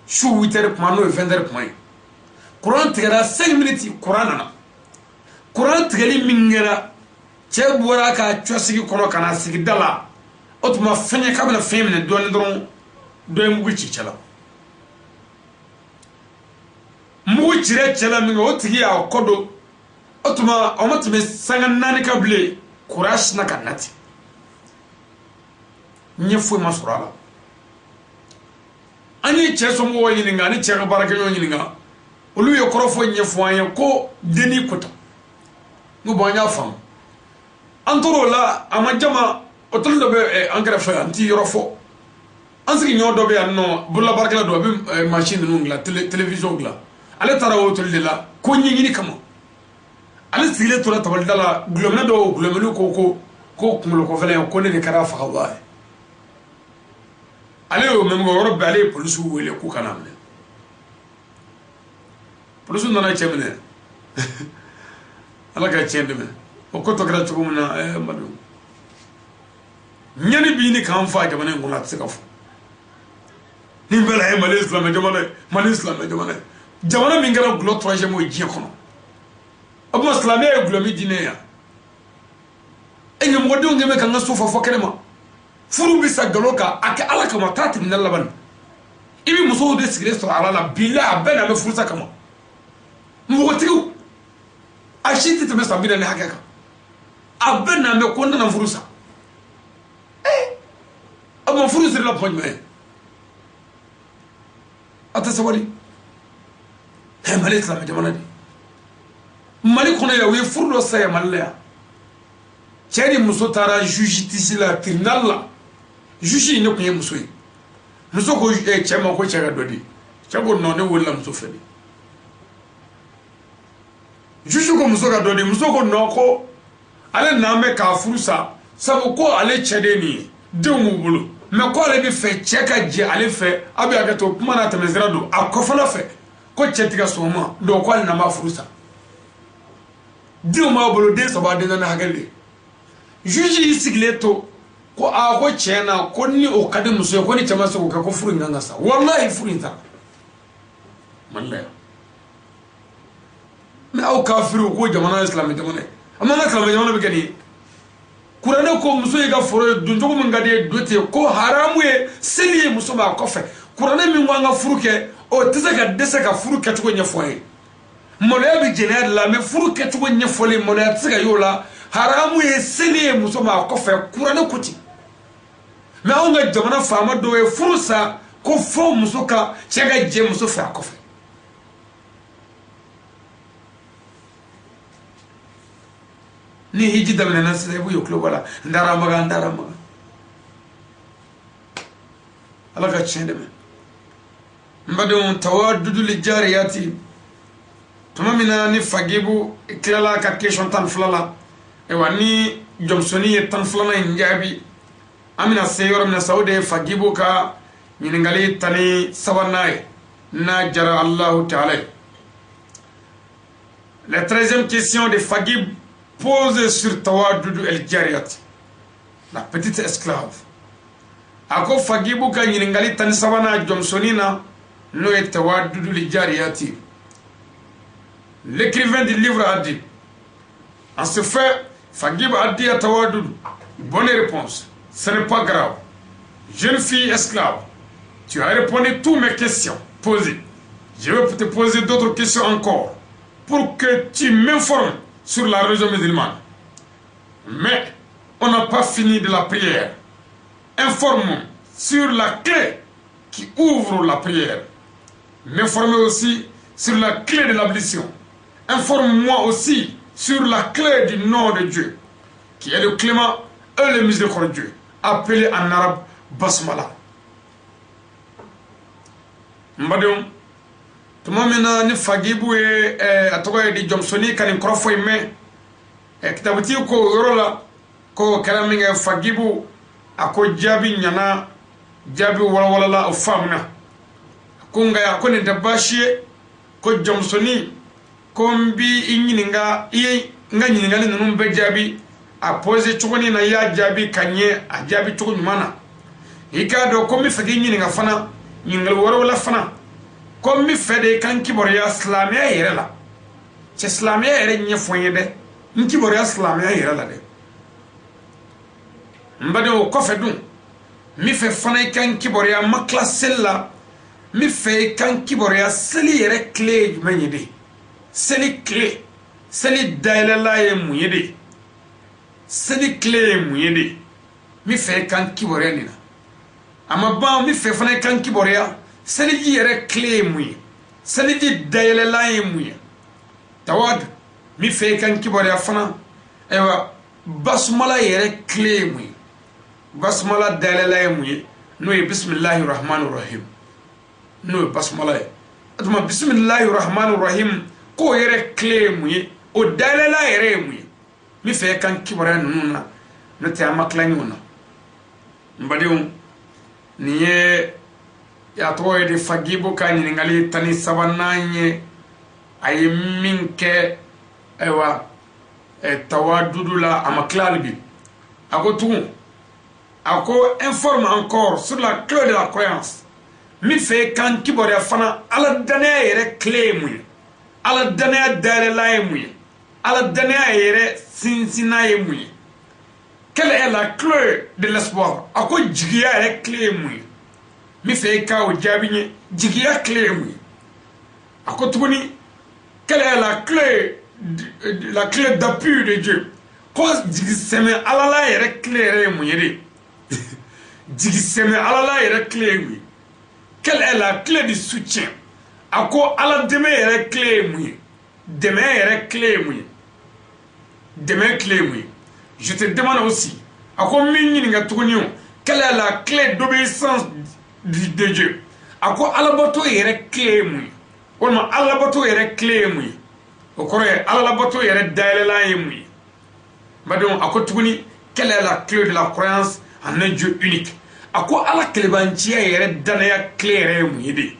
su 8 heures kuma n'o ye 20 heures kuma ye kuran tigɛra 5 minutes kuran nana kuran tigɛli min kɛra cɛ bɔra ka cɔsigi kɔnɔ ka na sigi da la o tuma fɛn ye k'a bɛna fɛn minɛ dɔɔni dɔrɔn dɔ ye mugu ci cɛ la mugu cira cɛ la min kɛ o tigi y'a kɔ don o tuma o ma tɛmɛ sanga 4 kan bilen kuran sinna ka nati ɲɛ foyi ma sɔrɔ a la an ye cɛ somɔgɔw ɲininka ani cɛ ka baarakɛɲɔgɔn ɲininka olu ye kɔrɔfɔ ɲɛfɔ an ye ko denni kota n ko bon an y'a faamu an tor'o la a ma jama hôtel dɔ bɛ an kɛrɛfɛ an t'i yɔrɔ fɔ an sigiɲɔgɔn dɔ bɛ yan nɔ bololabaarakɛla dɔ a bɛ machine ninnu dilan télévision dilan ale taara o hôtel de la ko ɲɛɲini kama ale sigilen tora tabalida la gulɔminɛ dɔw gulɔminiw ko kunkolo kɔfɛla ko ne de kɛra a fagabaga ye ale y'o mɛn o yɔrɔ bɛɛ ale ye polisiw wele k'u kana minɛ polisiw nana cɛ minɛ ala ka cɛ dɛmɛ o ko tɔ kɛra cogo min na madu ɲani b'i ni k'an fa jamana in kɔnɔ a tɛ se ka fɔ nin bɛɛ la ye mali silamɛ jamana ye mali silamɛ jamana ye jamana min kɛra gulɔ 3e o diɲɛ kɔnɔ o tuma silamɛya ye gulɔ min diinɛ yan ɲɛmɔgɔdenw kɛmɛ ka n ka so fɔ kɛnɛ ma furu bɛ sa galo kan a kɛ ala kama taa tribunal laban i bɛ musow de sigilen sɔrɔ ala la bilahi a bɛɛ na bɛ furusa kama npogotigiw a si tɛ tɛmɛ san 40 hakɛ kan a bɛɛ na bɛ ko n nana furusa a ma furu sirila kuma jumɛn a tɛ sabali mali silamɛ jamana de mali kɔnɔ yan u ye furu dɔ saya mali la yan cɛ ni muso taara juge tisi la tribunal la juge ne kun ye muso ye muso ko cɛ ma ko cɛ ka dɔ di cɛ ko non ne wolola muso fɛ de juge ko muso ka dɔ di muso ko non ko ale n'an bɛ k'a furu sa sabu ko ale cɛ de nin ye denw b'u bolo mɛ ko ale bɛ fɛ cɛ ka jɛ ale fɛ a bɛ hakɛ to kuma n'a tɛmɛ sira don a kɔfɛla fɛ ko cɛ tɛ ka sɔn o ma donc ko ale n'an b'a furu sa denw b'a bolo den 3 den 4 hakɛ de juge y'i sigilen to ko ko cɛ na ko ni o ka di muso ye ko ni cɛ ma se k'o kɛ ko furu in kan ka sa wallahi furu in ta mali la yan mɛ aw kafiriw ko jamana ye silamɛ jamana ye a man ka silamɛ jamana bɛ kɛ nin ye kuranɛ ko muso y'i ka foro ye don cogo min ka di ye do ten ko haramu ye seli ye muso ma a kɔfɛ kuranɛ min ko an ka furu kɛ o tɛ se ka dɛsɛ ka furu kɛcogo ɲɛfɔ an ye maloya bɛ jɛnɛya de la mɛ furu kɛcogo ɲɛfɔlen maloya tɛ se ka y'o la haramu ye seli ye muso ma a kɔfɛ kuranɛ ko ten mɛ anw ka jamana faama dɔw ye furu sa ko fɔ muso ka cɛ ka jɛ muso fɛ a kɔfɛ ni hiji daminɛna sisan i b'u ye tulo bɔ la n dara maga ala ka tiɲɛ dɛmɛ n badenw tawadudu li jariyati tuma min na ni fagibu tilala ka question 12 la ewa ni jɔnmusoni ye 12nan in jaabi an bɛna se yɔrɔ min na sa o de ye fagibu ka ɲininkali 13nan ye n'a jara Allahu Ta'ala ye la 13e question de Fagib posée sur Tawadudu el Jariyat, la petite esclave. Ako Fagibu ka ɲininkali 13nan jɔnmusoni na n'o ye Tawadudu el Jariyati. L'écrivain du livre a dit, en ce fait, Fagib a dit à Tawadudu, bonne réponse, ce n'est pas grave. Jeune fille esclave, tu as répondu toutes mes questions posées. Je vais te poser d'autres questions encore pour que tu m'informes sur la religion musulmane. Mais on n'a pas fini de la prière. Informe-moi sur la clé qui ouvre la prière. M'informer aussi sur la clé de l'ablution. Informe-moi aussi sur la clé du nom de Dieu, qui est le clément et le miséricordieux, appelé en arabe Basmala. Mbadon, tuma mina ni Fagibu atoka di jɔnmusoni ka nin kɔrɔfɔ in mɛn kitabuti ko yɔrɔ la ko ko kala min ga fagibu ako jabi nyana jabi wala la o famna ko nga ko ne dabashiye ko jomsoni ko mbi inyininga nga nyininga ne num be jabi a pose chukoni na ya jabi kanye a jabi chukoni mana ika do ko mi fagi nyininga fana nyingal wala fana ko mi fede kan kiboriya islamiya yere la ci islamiya yere nye fonye de nkiboriya islamiya yere la de mbade o ko fedun mi fe fana kan kiboriya makla sella mi fe kan kiboriya seli yere clé menyede seli clé seli daila ye muyede seli clé muyede mi fe kan kiboriya nina ama ba mi fe fana kan kiboriya seli yere clé muye seli di daila ye muye tawad mi fe kan kiboriya fana ewa basmala yere clé muye basmala daila ye muye no e bismillahir rahmanir rahim no basmala atuma bismillahir rahmanir rahim ko yere clé muye o daila yere muye mi fe kan kiboriya nununa no te amakla nyuna mbadium niye ya toye de fagibo ka ngali tani sabananye ay minke ewa tawadudula amaklalibi ako informe encore sur la clé de la croyance mi fait kan kibore fana ala dana yere clé muye ala dana dare la muye ala dana yere sinsina muye quelle est la clé de l'espoir ako jigiya yere clé muye mi fait ka o jabinye jigiya clé muye ako tubuni quelle est la clé d'appui de Dieu cause jigiseme ala la yere clé muye de jigiseme ala la yere clé muye. Quelle est la clé du soutien? À quoi ala demain est clé mouille. Demain est clé mouille. Demain clé mouille. Je te demande aussi, à quoi quelle est la clé d'obéissance de Dieu? À quoi ala bateau est clé mouille. Ou ala bateau est clé mouille. Au Corée, ala bateau est daïla mouille. Madame, à quoi quelle est la clé de la croyance en un Dieu unique? A ko ala klebantia yere danaya claire muyede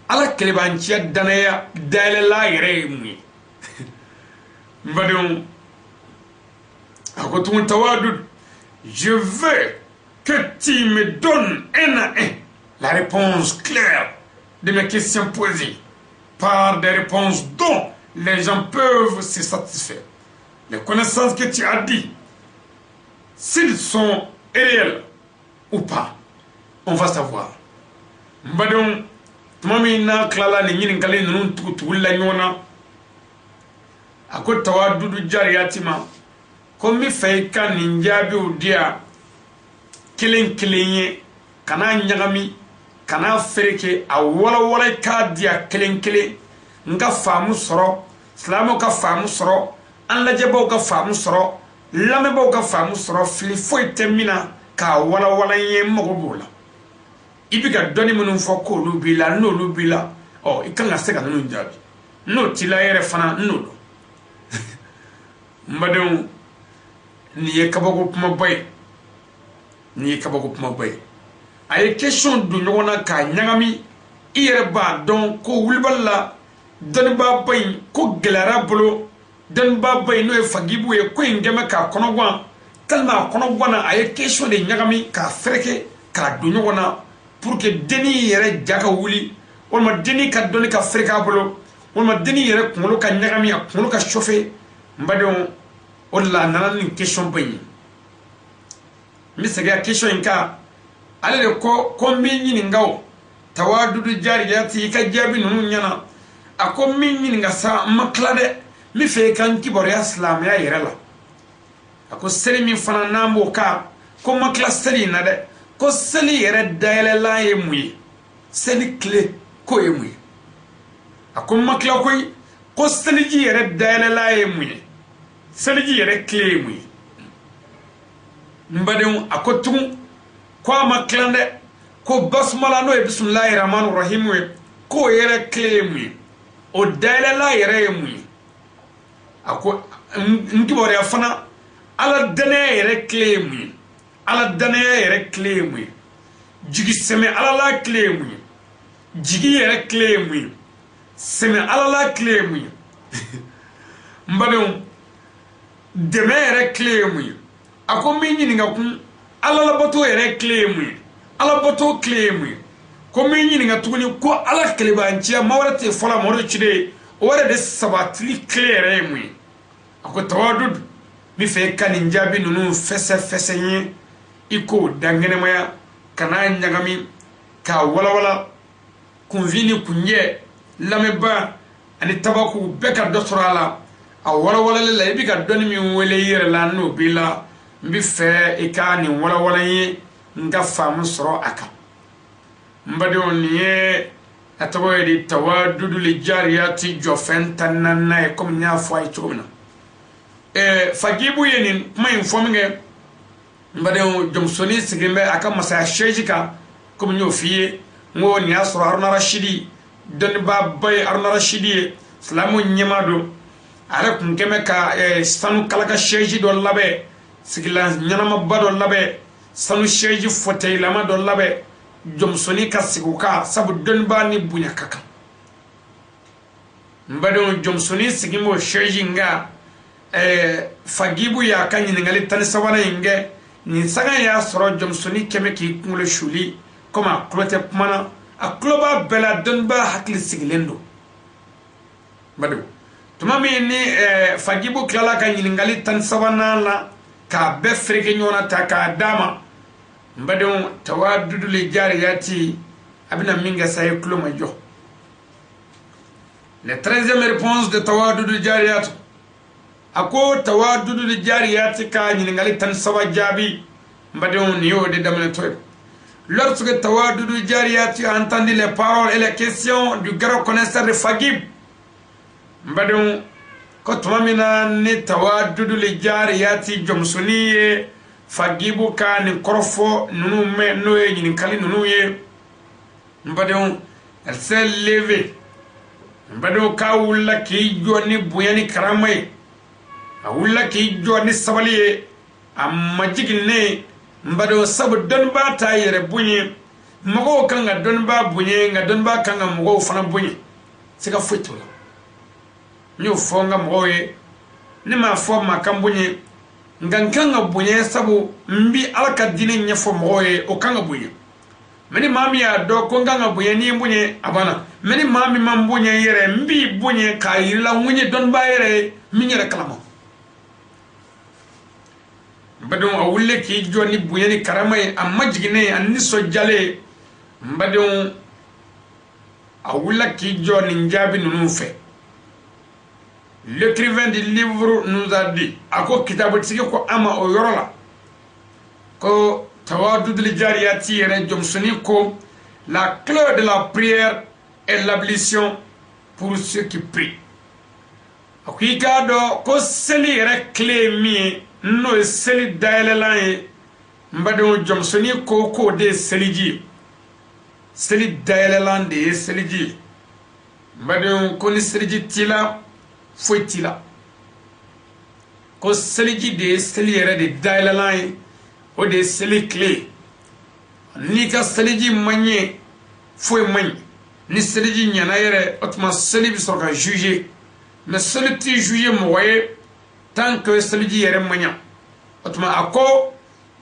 ala klebantia danaya dalela yere muyi mbadon akotum tawadud je veux que tu me donnes un à un la réponse claire de mes questions posées par des réponses dont les gens peuvent se satisfaire. Les connaissances que tu as dit, s'ils sont réels ou pas, on va savoir. Mbadon, mami na klala ni nyini kale nunu tukutuwila nyona. Ako tawadudu jari yatima. Komi faika ninjabi udia. Kilen kana nyagami, kana fereke, wala ka dia kilen. Nga famu soro, slamo ka famu soro, anlajebo ka famu soro, lamebo ka famu soro, filifo itemina, ka wala ye mogobola. Ibiga doni munu foko lubila, no lubila, oh, ikanga seka nunu njabi. No tila yere fana, no. Mbadon, niye kabago puma bay. Aye question du nyona ka nyagami, iyere ba don ko wulbala, doni ba bay, ko gelara bolo, doni ba bay no e fagibu e ko ingeme ka konogwan, tellement konogwana aye question de nyagami ka freke, ka du nyona, pour que deni yere jaka wuli, olma deni ka doni ka freka bolo, olma deni yere kungolo ka nyagami, kungolo ka chauffe, mbadon, ola nanani question bay. Misega question inka ale de ko minyi ningawo tawadudu jari yati ka jabi nunu nyana ako minyi ninga sa maklade mi fe kan kibore islam ya yerela ako seli mi fana nambo ka ko makla seli na de ko seli yere daele la ye muyi seli clé ko ye muyi ako makla koy ko seli ji yere daele la ye muyi seli ji yere clé muyi mbadon akotum kwa maklande ko basmala no e bismillahir rahmanir rahim we ko yere klemi o dalela yere mu ako ngibore afana ala dane yɛrɛ clé mun ye ala danaya yɛrɛ clé mun ye jigi sɛmɛ ala la clé mun ye jigi yɛrɛ clé mun ye sɛmɛ ala la clé mun ye n badenw dɛmɛ yɛrɛ clé mun ye a ko min ɲininka kun ala la bato yɛrɛ clé mun ye ala bato clé mun ye ko min ɲininka tuguni ko ala kelebanciya ma wɛrɛ tɛ fɔla ma wɛrɛ cide o wɛrɛ de sabatili clé yɛrɛ ye mun ye a ko tawadud mi fɛ ka nin jaabi ninnu fɛsɛ n ye i ko dankɛnɛmaya kana ɲagami k'a walawala kunfin ni kunjɛ lamɛnba ani tabaku bɛɛ ka dɔ sɔrɔ a la a walawalali la i bɛ ka dɔnni min wele i yɛrɛ la n'o b'i la n bɛ fɛ i ka nin walawala n ye n ka faamu sɔrɔ a kan n badenw nin ye a tɔgɔ ye di tawadudul jariyati jɔfɛn tan naaninan ye komi n y'a fɔ a ye cogo min na fagibu ye nin kuma in fɔ min kɛ n badenw jɔnmusonin sigilen bɛ a ka masaya seji kan komi n y'o f'i ye n ko nin y'a sɔrɔ haruna rashidi dɔnnibaaba ye haruna rashidi ye silamu ɲɛmaa don a yɛrɛ kun kɛmɛ ka sanu kalaka seji dɔ labɛn sigilan ɲɛnamaba dɔ labɛn sanu seji fɔtɛyilama dɔ labɛn jɔnmusonin ka sigi o kan sabu dɔnnibaa ni bonya ka kan n badenw jɔnmusonin sigilen b'o seji nka fagibu y'a ka ɲininkali 13 in kɛ nin sanga y'a sɔrɔ jɔnmusonin kɛmɛ k'i kunkolo suli komi a tulo tɛ kuma na a tulo b'a bɛɛ la dɔnnibaa hakili sigilen don badenw tuma min ni fagibu tilala ka ɲininkali 13 la k'a bɛɛ fereke ɲɔgɔn na ta k'a d'a ma n badenw tawadudul jariyati a bɛna min kɛ sa ye tulo ma jɔ la 13e réponse de tawadudul jariyati a ko tawadudul jariyati ka ɲininkali 13 jaabi n badenw nin y'o de daminɛtɔ ye lorsque tawadudul jariyati a entendu les paroles et les questions du grand connaisseur de Fagib n badenw ko tuma min na ni tawadudul jariyati jɔnmusonin ye Fagibu ka nin kɔrɔfɔ ninnu mɛn n'o ye ɲininkali ninnu ye n badenw elle s'est levée n badenw k'a wulila k'i jɔ ni bonya ni karama ye a wulila k'i jɔ ni sabali ye a majigin ne n badenw sabu dɔnnibaa t'a yɛrɛ bonya mɔgɔw kan ka dɔnnibaa bonya nka dɔnnibaa kan ka mɔgɔw fana bonya siga foyi t'o la n y'o fɔ n ka mɔgɔw ye ne m'a fɔ maa kan bonya nka n kan ka bonya sabu n bi ala ka diinɛ ɲɛfɔ mɔgɔw ye o kan ka bonya mɛ ni maa min y'a dɔn ko n kan ka bonya ni n bonya a banna mɛ ni maa min ma n bonya yɛrɛ n b'i bonya k'a yirila n ko n ye dɔnnibaa yɛrɛ ye min yɛrɛ kalama badenw a wulile k'i jɔ ni bonya ni karama ye a majiginnen a nisɔndiyalen n badenw a wulila k'i jɔ nin jaabi ninnu fɛ l'écrivain du livre nous a dit a ko kitabutigi ko ama o yɔrɔ la ko tawadudul jariyati yɛrɛ jɔnmusonin ko la clé de la prière est l'ablution pour ceux qui prient a ko i k'a dɔn ko seli yɛrɛ clé min ye n'o ye seli dayɛlɛlan ye n badenw jɔnmusonin ko k'o de ye seliji ye seli dayɛlɛlan de ye seliji ye n badenw ko ni seliji t'i la foyi t'i la ko seliji de ye seli yɛrɛ de dayɛlɛlan ye o de ye seli clé n'i ka seliji ma ɲɛ foyi ma ɲi ni seliji ɲɛna yɛrɛ o tuma seli bɛ sɔrɔ ka juger mais seli t'i juger mɔgɔ ye tant que seliji yɛrɛ ma ɲa o tuma a ko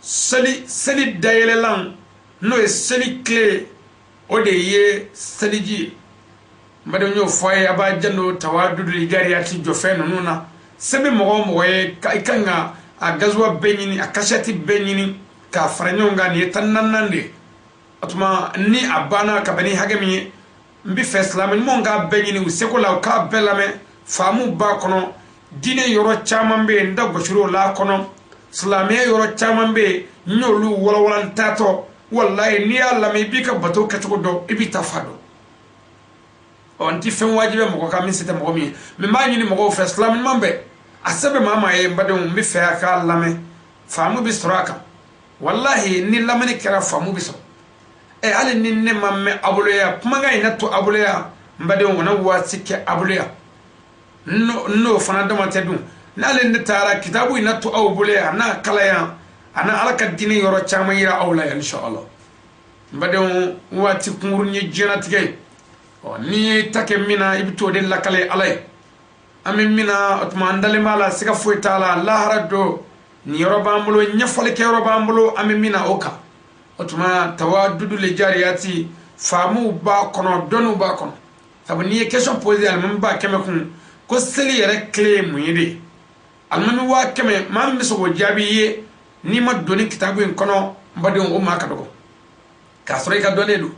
seli dayɛlɛlan n'o ye seli clé o de ye seliji ye n badenw y'o fɔ a ye a b'a janto tawadudul jariyati jɔfɛn ninnu na sɛbɛn mɔgɔ o mɔgɔ ye i kan ka a gazuwa bɛɛ ɲini a kasɛti bɛɛ ɲini k'a fara ɲɔgɔn kan nin ye 14 de ye o tuma ni a banna ka bɛn ni hakɛ min ye n bɛ fɛ silamɛ ɲumanw k'a bɛɛ ɲini u seko la u k'a bɛɛ lamɛn faamu b'a kɔnɔ diinɛ yɔrɔ caman bɛ yen n da gosira o la kɔnɔ silamɛya yɔrɔ caman bɛ yen n y'olu walawala n taatɔ walayi n'i y'a lamɛn i b'i ka bato kɛcogo dɔn i b'i ta fa dɔn n ti fɛn wajibi mɔgɔ kan min se tɛ mɔgɔ min ye mɛ n b'a ɲini mɔgɔw fɛ silamɛ ɲuman bɛɛ a sɛbɛn maa maa ye n badenw n bɛ fɛ a k'a lamɛn faamu bɛ sɔrɔ a kan walahi ni lamɛnni kɛra faamu bɛ sɔrɔ hali ni ne ma mɛn a bolo ya kumakan in na to a bolo ya n badenw o na waati kɛ a bolo ya n'o fana dama tɛ dun nalen ne tara kitabu ina to aw bule ana kalaya ana alaka dini yoro chama yira awla inshallah mbade wati kumurni jenatige o ni take mina ibto de lakale alay amin mina otma andale mala siga foitala allah raddo ni yoro bambulo nyafale ke yoro bambulo amin mina oka otma tawaddudu le jariyati famu ba kono donu ba kono sabu ni question posée al même ba keme kun ko seli yere clé muyede al même wa keme mam biso go jabiye ni ma doni kitabu en kono mbade o ma ka dogo ka sore ka done do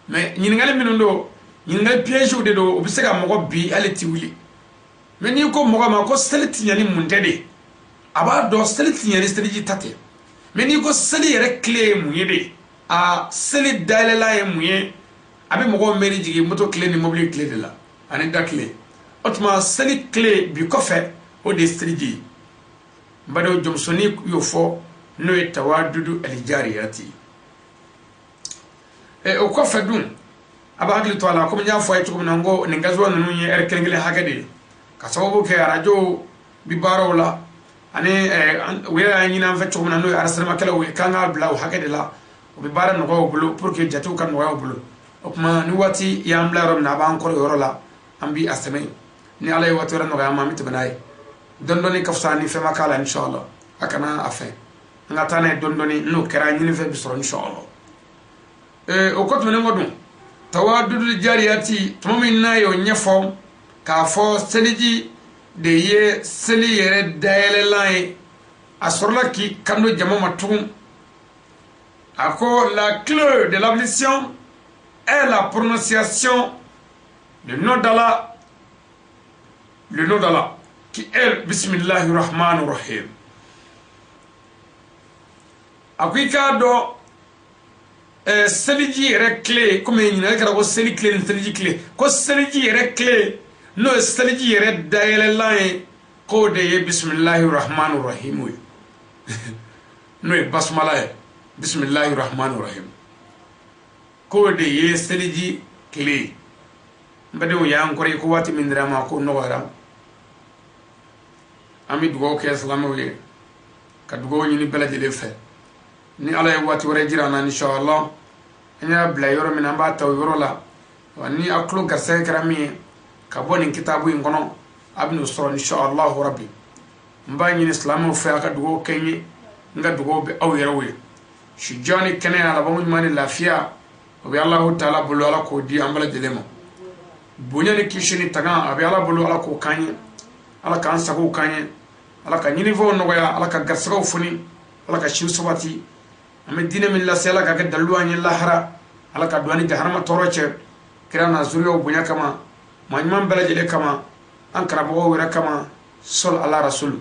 mais ñin ngal minundo ñin ngal piège de do obisega mo bi aleti wuli mais ni ko mo ma ko seli tinyani muntede aba do seli tinyani seli tate mais ni ko seli yere clé muyede a seli dalela e muye abi mo meri jigi moto clé ni mobile clé de la ani da clé otma seli clé bi ko fe o de seli mbado jomsoni yo fo no tawaddudu aljariyati o ko fe dum aba hagli to ala ko nya fo ay tukum nango ni ngazo nanu ni kelengele hagade ka sababu ke radio bi barola ani wera ni nan fe tukum nanu arasal makala we kanga bla hagade la o bi bara no go bulu pour que jatu kan no bulu o kuma ni wati ya mla rom na ba encore yorola ambi aseme ni alay wati ran no ga mamit banay dondoni kafsani fe makala inshallah akana afe ngatane dondoni no kera ni fe bisoro inshallah o ko tumene ngodum tawaddudul jariyati tumin nayo nyefo ka fo seliji de ye seli yere dayele lay asorla ki kando jama matum ako la clé de l'ablution est la prononciation du nom d'Allah, le nom d'Allah qui est Bismillahir Rahmanir Rahim. Akwika do seliji yere clé comme ni na kara ko seli clé ni seliji clé ko seliji yere clé no seliji yere dayele lay ko de Bismillahir Rahmanir Rahim no basmala Bismillahir Rahmanir Rahim ko de ye seliji clé mbade o yan ko ko wati min drama ko no wara ami dugo ke salamu ye ka dugo ni bela jele fe ni ala e wati wara jirana inshallah ina bla yoro min amba taw yoro la wani aklu garse karami ka boni kitabu ngono abnu sura inshallah rabbi mba ni islamu fe ka dugo kenyi nga dugo be aw yoro we shijani kene ala bamu mani lafiya obi allah taala bulu ala ko di ambala jelemo bunyani kishini taga abi ala bulu ala ko kanye ala kan sago kanye ala ka niveau no ya ala ka garsago funi ala ka shiu sabati ame dina min la sela ka dalu anyi lahara ala ka duani jahannama toroche kirana zuriyo bunya kama manman bala jele kama an karabo wira kama sol ala rasul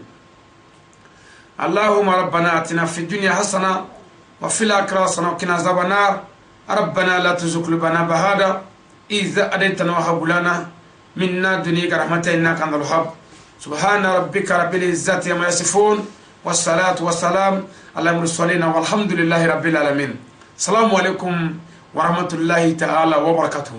allahumma rabbana atina fid dunya hasana wa fil akhirati hasana wa qina azaban nar ربنا لا تزغ قلوبنا بعد إذ هديتنا وهب لنا من لدنك رحمة إنك أنت الوهاب سبحان ربك رب العزة عما يصفون والصلاة والسلام على المرسلين والحمد لله رب العالمين السلام عليكم ورحمة الله تعالى وبركاته.